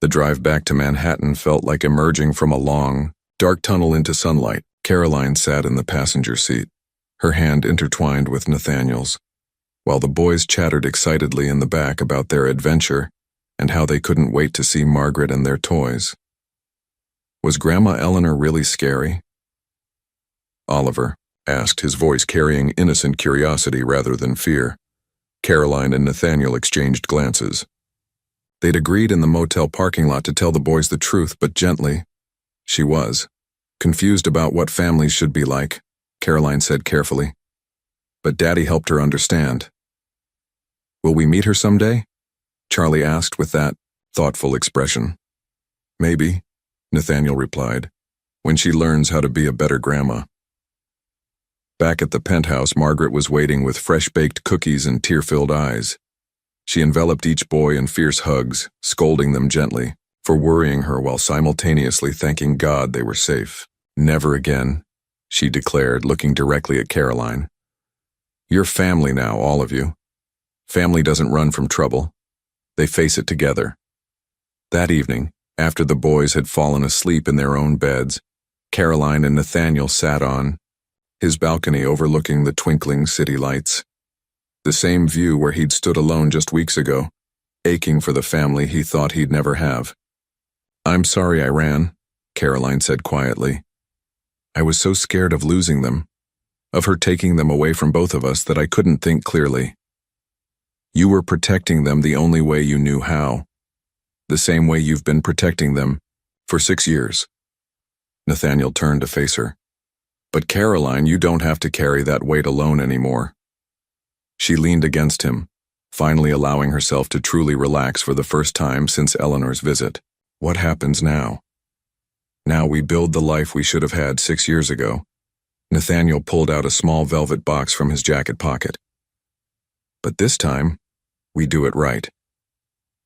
The drive back to Manhattan felt like emerging from a long, dark tunnel into sunlight. Caroline sat in the passenger seat, her hand intertwined with Nathaniel's, while the boys chattered excitedly in the back about their adventure and how they couldn't wait to see Margaret and their toys. Was Grandma Eleanor really scary? "Oliver?" asked, his voice carrying innocent curiosity rather than fear. Caroline and Nathaniel exchanged glances. They'd agreed in the motel parking lot to tell the boys the truth, but gently. She was. Confused about what families should be like, Caroline said carefully. But Daddy helped her understand. "Will we meet her someday?" Charlie asked with that thoughtful expression. "Maybe," Nathaniel replied, "when she learns how to be a better grandma." Back at the penthouse, Margaret was waiting with fresh-baked cookies and tear-filled eyes. She enveloped each boy in fierce hugs, scolding them gently for worrying her while simultaneously thanking God they were safe. "Never again," she declared, looking directly at Caroline. "You're family now, all of you. Family doesn't run from trouble. They face it together." That evening, after the boys had fallen asleep in their own beds, Caroline and Nathaniel sat on his balcony overlooking the twinkling city lights. The same view where he'd stood alone just weeks ago, aching for the family he thought he'd never have. "I'm sorry I ran," Caroline said quietly. "I was so scared of losing them, of her taking them away from both of us, that I couldn't think clearly. You were protecting them the only way you knew how, the same way you've been protecting them for 6 years. Nathaniel turned to face her. "But Caroline, you don't have to carry that weight alone anymore." She leaned against him, finally allowing herself to truly relax for the first time since Eleanor's visit. "What happens now?" "Now we build the life we should have had 6 years ago." Nathaniel pulled out a small velvet box from his jacket pocket. "But this time, we do it right."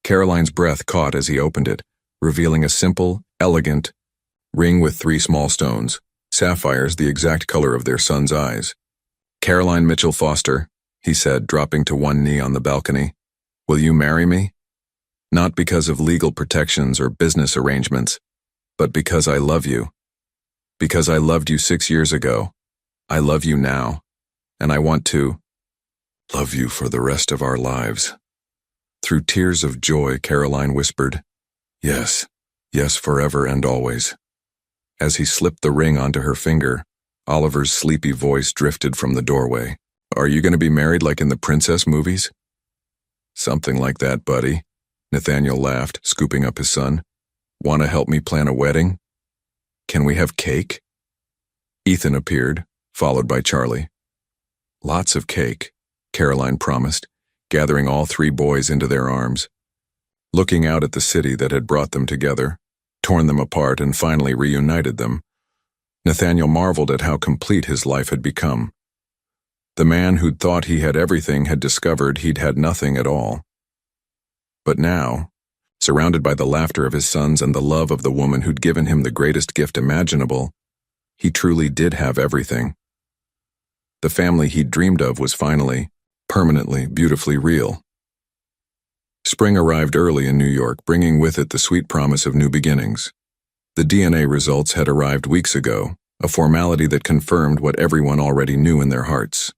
Caroline's breath caught as he opened it, revealing a simple, elegant ring with 3 small stones, sapphires the exact color of their son's eyes. "Caroline Mitchell Foster," he said, dropping to one knee on the balcony, "will you marry me? Not because of legal protections or business arrangements, but because I love you. Because I loved you 6 years ago. I love you now, and I want to love you for the rest of our lives." Through tears of joy, Caroline whispered, "Yes, yes, forever and always." As he slipped the ring onto her finger, Oliver's sleepy voice drifted from the doorway. "Are you going to be married like in the princess movies?" "Something like that, buddy," Nathaniel laughed, scooping up his son. "Want to help me plan a wedding? Can we have cake?" Ethan appeared, followed by Charlie. "Lots of cake," Caroline promised, gathering all 3 boys into their arms. Looking out at the city that had brought them together, torn them apart, and finally reunited them, Nathaniel marveled at how complete his life had become. The man who'd thought he had everything had discovered he'd had nothing at all. But now, surrounded by the laughter of his sons and the love of the woman who'd given him the greatest gift imaginable, he truly did have everything. The family he'd dreamed of was finally, permanently, beautifully real. Spring arrived early in New York, bringing with it the sweet promise of new beginnings. The DNA results had arrived weeks ago, a formality that confirmed what everyone already knew in their hearts.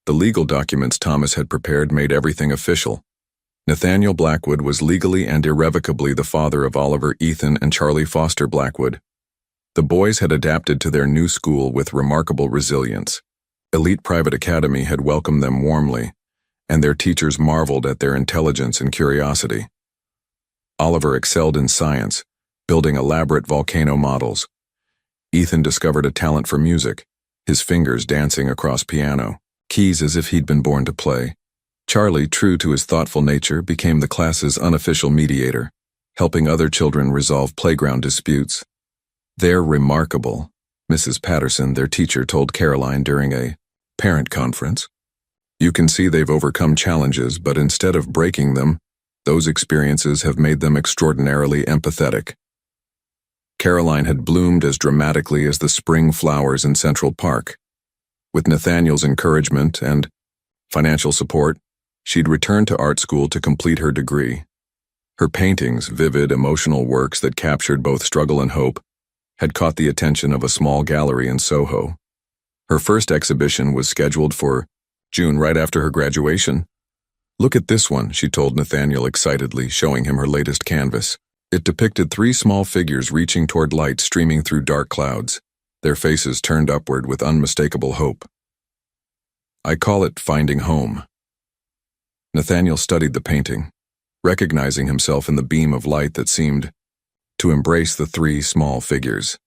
The legal documents Thomas had prepared made everything official. Nathaniel Blackwood was legally and irrevocably the father of Oliver, Ethan, and Charlie Foster Blackwood. The boys had adapted to their new school with remarkable resilience. Elite Private Academy had welcomed them warmly, and their teachers marveled at their intelligence and curiosity. Oliver excelled in science, building elaborate volcano models. Ethan discovered a talent for music, his fingers dancing across piano, keys as if he'd been born to play. Charlie, true to his thoughtful nature, became the class's unofficial mediator, helping other children resolve playground disputes. "They're remarkable," Mrs. Patterson, their teacher, told Caroline during a parent conference. "You can see they've overcome challenges, but instead of breaking them, those experiences have made them extraordinarily empathetic." Caroline had bloomed as dramatically as the spring flowers in Central Park. With Nathaniel's encouragement and financial support, she'd returned to art school to complete her degree. Her paintings, vivid, emotional works that captured both struggle and hope, had caught the attention of a small gallery in Soho. Her first exhibition was scheduled for June, right after her graduation. "Look at this one," she told Nathaniel excitedly, showing him her latest canvas. It depicted 3 small figures reaching toward light streaming through dark clouds, their faces turned upward with unmistakable hope. "I call it Finding Home." Nathaniel studied the painting, recognizing himself in the beam of light that seemed to embrace the 3 small figures.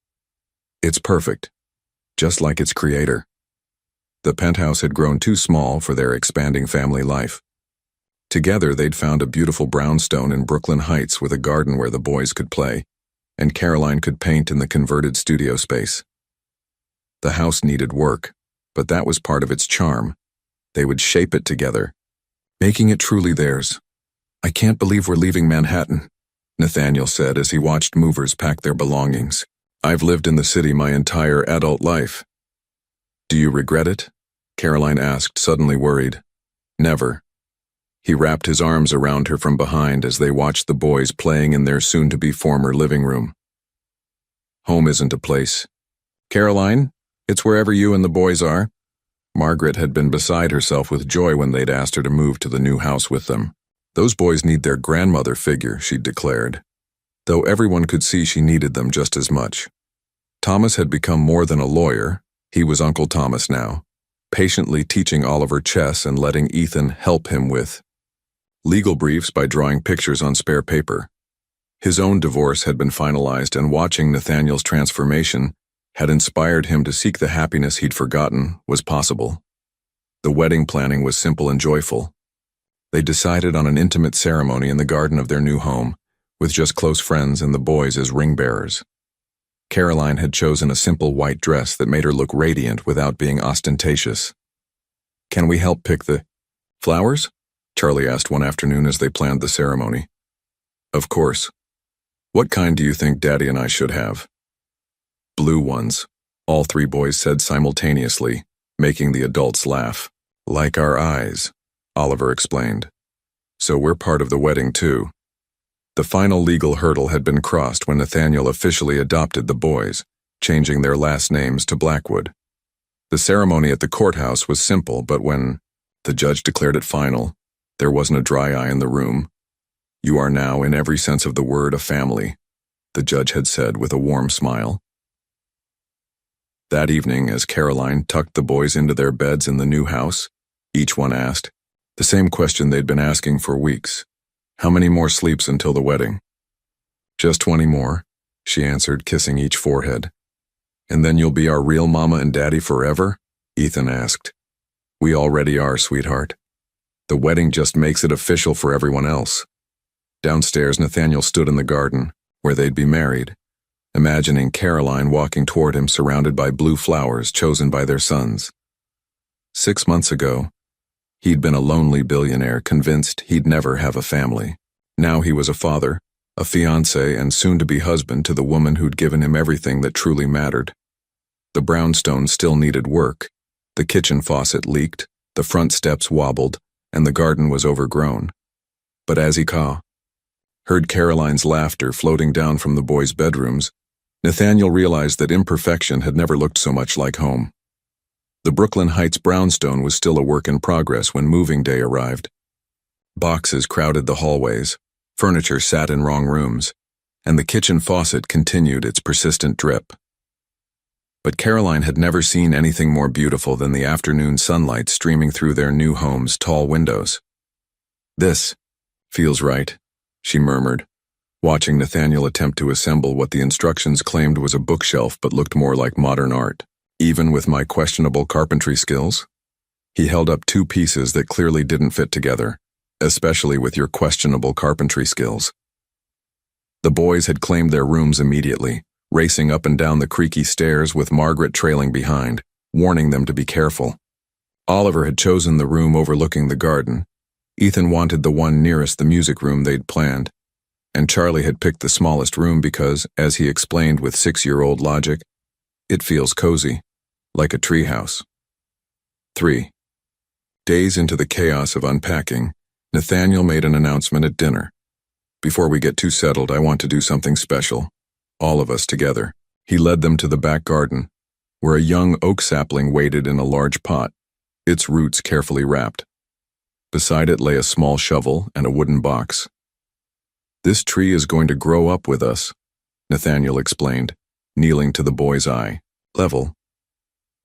"It's perfect, just like its creator." The penthouse had grown too small for their expanding family life. Together, they'd found a beautiful brownstone in Brooklyn Heights with a garden where the boys could play, and Caroline could paint in the converted studio space. The house needed work, but that was part of its charm. They would shape it together, making it truly theirs. "I can't believe we're leaving Manhattan," Nathaniel said as he watched movers pack their belongings. "I've lived in the city my entire adult life." "Do you regret it?" Caroline asked, suddenly worried. "Never." He wrapped his arms around her from behind as they watched the boys playing in their soon-to-be former living room. "Home isn't a place, Caroline, it's wherever you and the boys are." Margaret had been beside herself with joy when they'd asked her to move to the new house with them. "Those boys need their grandmother figure," she'd declared, though everyone could see she needed them just as much. Thomas had become more than a lawyer. He was Uncle Thomas now, patiently teaching Oliver chess and letting Ethan help him with legal briefs by drawing pictures on spare paper. His own divorce had been finalized, and watching Nathaniel's transformation had inspired him to seek the happiness he'd forgotten was possible. The wedding planning was simple and joyful. They decided on an intimate ceremony in the garden of their new home, with just close friends and the boys as ring bearers. Caroline had chosen a simple white dress that made her look radiant without being ostentatious. "Can we help pick the flowers?" Charlie asked one afternoon as they planned the ceremony. "Of course. What kind do you think Daddy and I should have?" "Blue ones," all 3 boys said simultaneously, making the adults laugh. "Like our eyes," Oliver explained. "So we're part of the wedding too." The final legal hurdle had been crossed when Nathaniel officially adopted the boys, changing their last names to Blackwood. The ceremony at the courthouse was simple, but when the judge declared it final, there wasn't a dry eye in the room. "You are now, in every sense of the word, a family," the judge had said with a warm smile. That evening, as Caroline tucked the boys into their beds in the new house, each one asked the same question they'd been asking for weeks. "How many more sleeps until the wedding?" "Just 20 more," she answered, kissing each forehead. "And then you'll be our real mama and daddy forever?" Ethan asked. "We already are, sweetheart. The wedding just makes it official for everyone else." Downstairs, Nathaniel stood in the garden, where they'd be married, imagining Caroline walking toward him surrounded by blue flowers chosen by their sons. 6 months ago, he'd been a lonely billionaire convinced he'd never have a family. Now he was a father, a fiancé, and soon-to-be husband to the woman who'd given him everything that truly mattered. The brownstone still needed work. The kitchen faucet leaked, the front steps wobbled, and the garden was overgrown. But as he heard Caroline's laughter floating down from the boys' bedrooms, Nathaniel realized that imperfection had never looked so much like home. The Brooklyn Heights brownstone was still a work in progress when moving day arrived. Boxes crowded the hallways, furniture sat in wrong rooms, and the kitchen faucet continued its persistent drip. But Caroline had never seen anything more beautiful than the afternoon sunlight streaming through their new home's tall windows. "This feels right," she murmured, watching Nathaniel attempt to assemble what the instructions claimed was a bookshelf but looked more like modern art. "Even with my questionable carpentry skills?" He held up two pieces that clearly didn't fit together, especially with your questionable carpentry skills. The boys had claimed their rooms immediately, racing up and down the creaky stairs with Margaret trailing behind, warning them to be careful. Oliver had chosen the room overlooking the garden. Ethan wanted the one nearest the music room they'd planned, and Charlie had picked the smallest room because, as he explained with 6-year-old logic, it feels cozy, like a treehouse. 3 days into the chaos of unpacking, Nathaniel made an announcement at dinner. "Before we get too settled, I want to do something special. All of us together." He led them to the back garden, where a young oak sapling waited in a large pot, its roots carefully wrapped. Beside it lay a small shovel and a wooden box. "This tree is going to grow up with us," Nathaniel explained, kneeling to the boy's eye level.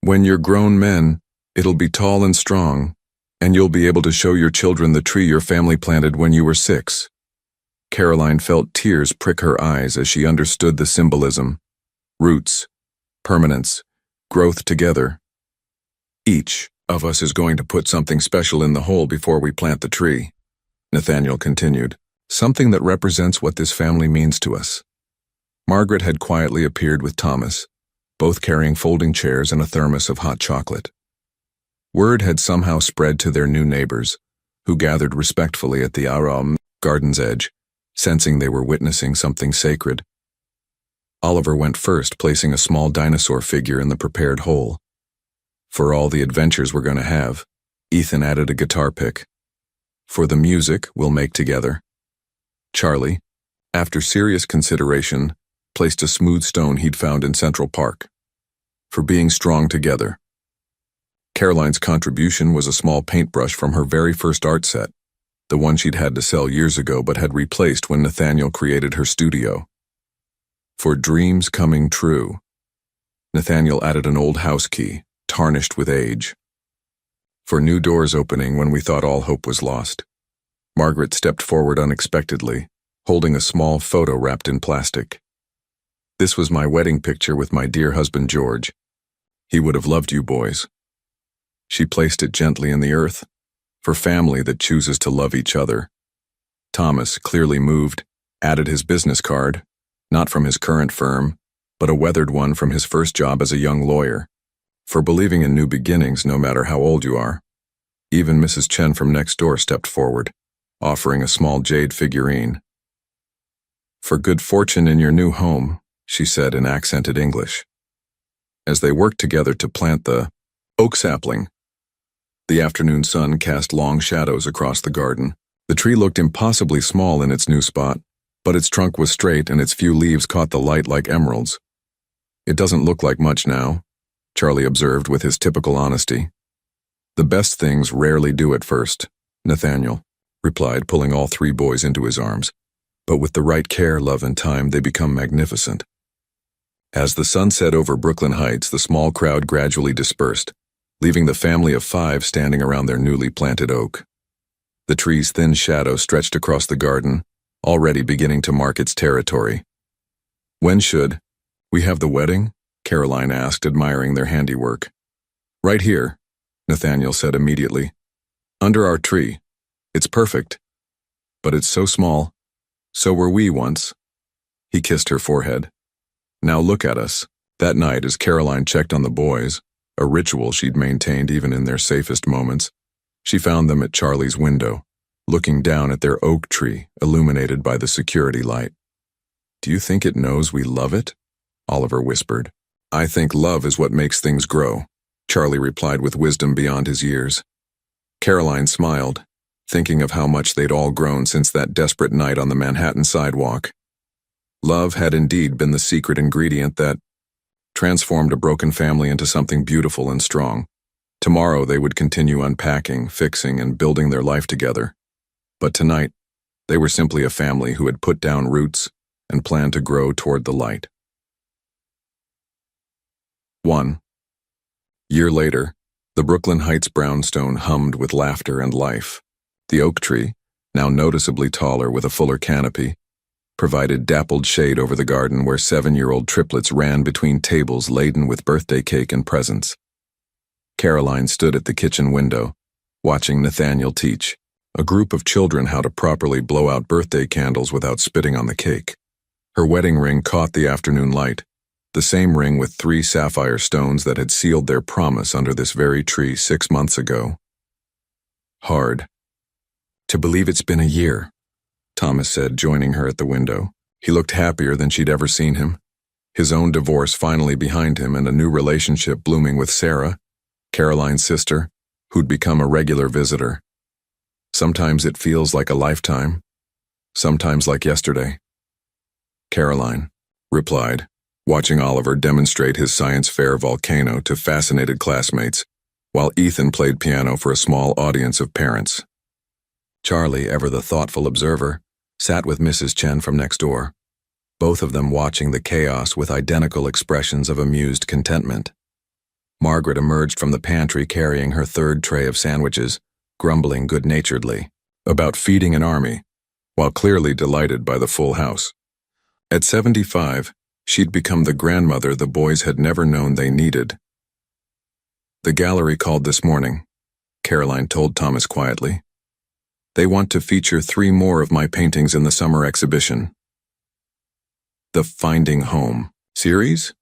"When you're grown men, it'll be tall and strong, and you'll be able to show your children the tree your family planted when you were 6. Caroline felt tears prick her eyes as she understood the symbolism. Roots, permanence, growth together. "Each of us is going to put something special in the hole before we plant the tree," Nathaniel continued, "something that represents what this family means to us." Margaret had quietly appeared with Thomas, both carrying folding chairs and a thermos of hot chocolate. Word had somehow spread to their new neighbors, who gathered respectfully at the garden's edge, sensing they were witnessing something sacred. Oliver went first, placing a small dinosaur figure in the prepared hole. "For all the adventures we're going to have," Ethan added a guitar pick. "For the music we'll make together." Charlie, after serious consideration, placed a smooth stone he'd found in Central Park. "For being strong together." Caroline's contribution was a small paintbrush from her very first art set, the one she'd had to sell years ago but had replaced when Nathaniel created her studio. "For dreams coming true." Nathaniel added an old house key, tarnished with age. "For new doors opening when we thought all hope was lost." Margaret stepped forward unexpectedly, holding a small photo wrapped in plastic. "This was my wedding picture with my dear husband George. He would have loved you boys." She placed it gently in the earth, for family that chooses to love each other. Thomas, clearly moved, added his business card, not from his current firm, but a weathered one from his first job as a young lawyer. "For believing in new beginnings no matter how old you are." Even Mrs. Chen from next door stepped forward, offering a small jade figurine. "For good fortune in your new home," she said in accented English. As they worked together to plant the oak sapling, the afternoon sun cast long shadows across the garden. The tree looked impossibly small in its new spot, but its trunk was straight and its few leaves caught the light like emeralds. "It doesn't look like much now," Charlie observed with his typical honesty. "The best things rarely do at first," Nathaniel replied, pulling all 3 boys into his arms. "But with the right care, love, and time, they become magnificent." As the sun set over Brooklyn Heights, the small crowd gradually dispersed, leaving the family of 5 standing around their newly planted oak. The tree's thin shadow stretched across the garden, already beginning to mark its territory. "When should we have the wedding?" Caroline asked, admiring their handiwork. "Right here," Nathaniel said immediately. "Under our tree. It's perfect. But it's so small. So were we once." He kissed her forehead. "Now look at us." That night, as Caroline checked on the boys, a ritual she'd maintained even in their safest moments, she found them at Charlie's window, looking down at their oak tree, illuminated by the security light. "Do you think it knows we love it?" Oliver whispered. "I think love is what makes things grow," Charlie replied with wisdom beyond his years. Caroline smiled, thinking of how much they'd all grown since that desperate night on the Manhattan sidewalk. Love had indeed been the secret ingredient that transformed a broken family into something beautiful and strong. Tomorrow they would continue unpacking, fixing, and building their life together. But tonight, they were simply a family who had put down roots and planned to grow toward the light. 1 year later, the Brooklyn Heights brownstone hummed with laughter and life. The oak tree, now noticeably taller with a fuller canopy, provided dappled shade over the garden where 7-year-old triplets ran between tables laden with birthday cake and presents. Caroline stood at the kitchen window, watching Nathaniel teach a group of children how to properly blow out birthday candles without spitting on the cake. Her wedding ring caught the afternoon light, the same ring with 3 sapphire stones that had sealed their promise under this very tree 6 months ago. Hard to believe it's been a year, Thomas said, joining her at the window. He looked happier than she'd ever seen him. His own divorce finally behind him and a new relationship blooming with Sarah, Caroline's sister, who'd become a regular visitor. Sometimes it feels like a lifetime, sometimes like yesterday. Caroline replied, watching Oliver demonstrate his science fair volcano to fascinated classmates, while Ethan played piano for a small audience of parents. Charlie, ever the thoughtful observer, sat with Mrs. Chen from next door, both of them watching the chaos with identical expressions of amused contentment. Margaret emerged from the pantry carrying her 3rd tray of sandwiches, grumbling good-naturedly about feeding an army, while clearly delighted by the full house. At 75, she'd become the grandmother the boys had never known they needed. The gallery called this morning, Caroline told Thomas quietly. They want to feature 3 more of my paintings in the summer exhibition. The Finding Home series?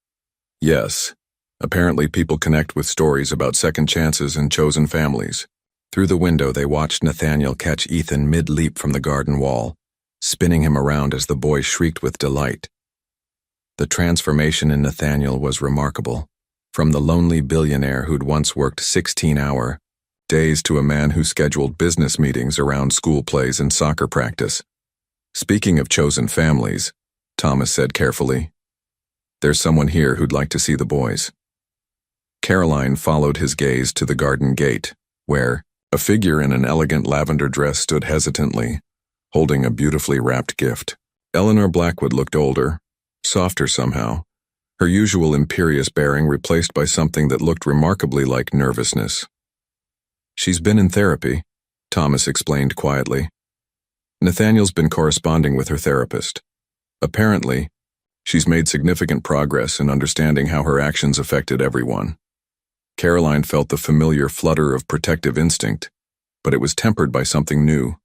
Yes. Apparently people connect with stories about second chances and chosen families. Through the window they watched Nathaniel catch Ethan mid-leap from the garden wall, spinning him around as the boy shrieked with delight. The transformation in Nathaniel was remarkable, from the lonely billionaire who'd once worked 16-hour days to a man who scheduled business meetings around school plays and soccer practice. Speaking of chosen families, Thomas said carefully, there's someone here who'd like to see the boys. Caroline followed his gaze to the garden gate, where a figure in an elegant lavender dress stood hesitantly, holding a beautifully wrapped gift. Eleanor Blackwood looked older, softer somehow, her usual imperious bearing replaced by something that looked remarkably like nervousness. She's been in therapy, Thomas explained quietly. Nathaniel's been corresponding with her therapist. Apparently, she's made significant progress in understanding how her actions affected everyone. Caroline felt the familiar flutter of protective instinct, but it was tempered by something new,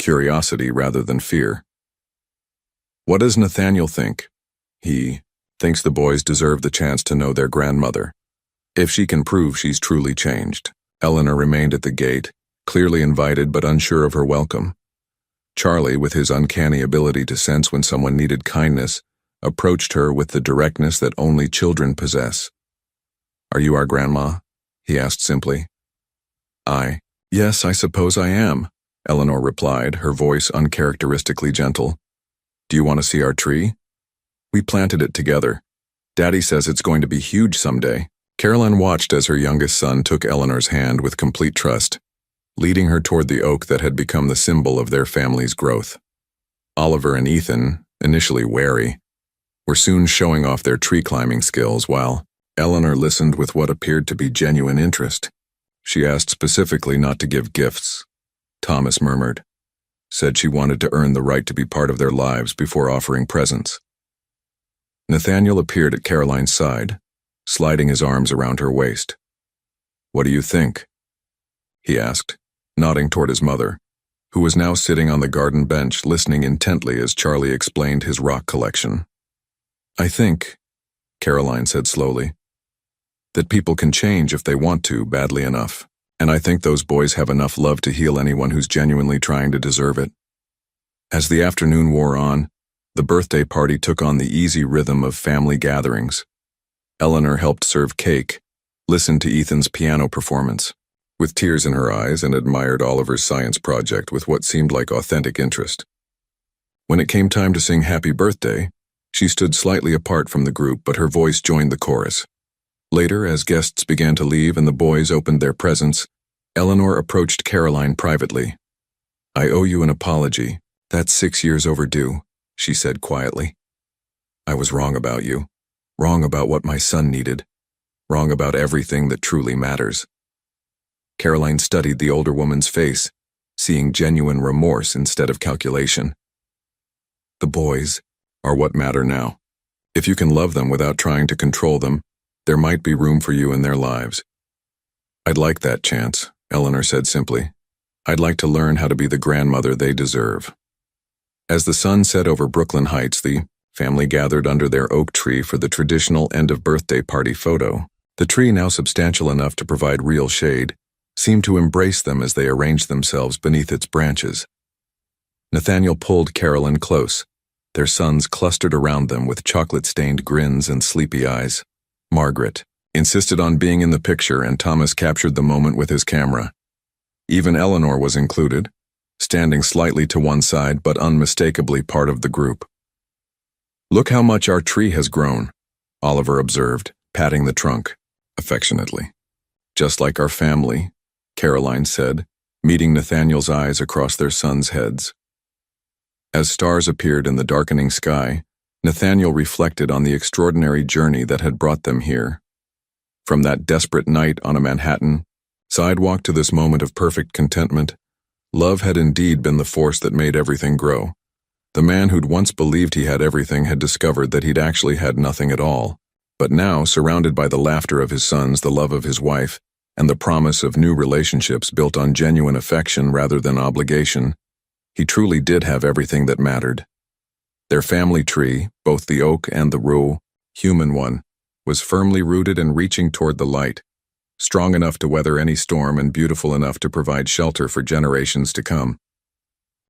curiosity rather than fear. What does Nathaniel think? He thinks the boys deserve the chance to know their grandmother. If she can prove she's truly changed. Eleanor remained at the gate, clearly invited but unsure of her welcome. Charlie, with his uncanny ability to sense when someone needed kindness, approached her with the directness that only children possess. Are you our grandma? He asked simply. Yes, I suppose I am, Eleanor replied, her voice uncharacteristically gentle. Do you want to see our tree? We planted it together. Daddy says it's going to be huge someday. Caroline watched as her youngest son took Eleanor's hand with complete trust, leading her toward the oak that had become the symbol of their family's growth. Oliver and Ethan, initially wary, were soon showing off their tree-climbing skills while Eleanor listened with what appeared to be genuine interest. She asked specifically not to give gifts, Thomas murmured, said she wanted to earn the right to be part of their lives before offering presents. Nathaniel appeared at Caroline's side, sliding his arms around her waist. What do you think? He asked, nodding toward his mother, who was now sitting on the garden bench listening intently as Charlie explained his rock collection. I think, Caroline said slowly, that people can change if they want to badly enough, and I think those boys have enough love to heal anyone who's genuinely trying to deserve it. As the afternoon wore on, the birthday party took on the easy rhythm of family gatherings. Eleanor helped serve cake, listened to Ethan's piano performance, with tears in her eyes, and admired Oliver's science project with what seemed like authentic interest. When it came time to sing Happy Birthday, She stood slightly apart from the group, but her voice joined the chorus. Later, as guests began to leave and the boys opened their presents, Eleanor approached Caroline privately. "I owe you an apology. That's 6 years overdue," she said quietly. "I was wrong about you. Wrong about what my son needed. Wrong about everything that truly matters." Caroline studied the older woman's face, seeing genuine remorse instead of calculation. "The boys are what matter now. If you can love them without trying to control them, there might be room for you in their lives." "I'd like that chance," Eleanor said simply. "I'd like to learn how to be the grandmother they deserve." As the sun set over Brooklyn Heights, the family gathered under their oak tree for the traditional end-of-birthday party photo. The tree, now substantial enough to provide real shade, seemed to embrace them as they arranged themselves beneath its branches. Nathaniel pulled Carolyn close, their sons clustered around them with chocolate-stained grins and sleepy eyes. Margaret insisted on being in the picture, and Thomas captured the moment with his camera. Even Eleanor was included, standing slightly to one side but unmistakably part of the group. "Look how much our tree has grown," Oliver observed, patting the trunk affectionately. "Just like our family," Caroline said, meeting Nathaniel's eyes across their sons' heads. As stars appeared in the darkening sky, Nathaniel reflected on the extraordinary journey that had brought them here. From that desperate night on a Manhattan sidewalk to this moment of perfect contentment, love had indeed been the force that made everything grow. The man who'd once believed he had everything had discovered that he'd actually had nothing at all. But now, surrounded by the laughter of his sons, the love of his wife, and the promise of new relationships built on genuine affection rather than obligation, he truly did have everything that mattered. Their family tree, both the oak and the raw, human one, was firmly rooted and reaching toward the light, strong enough to weather any storm and beautiful enough to provide shelter for generations to come.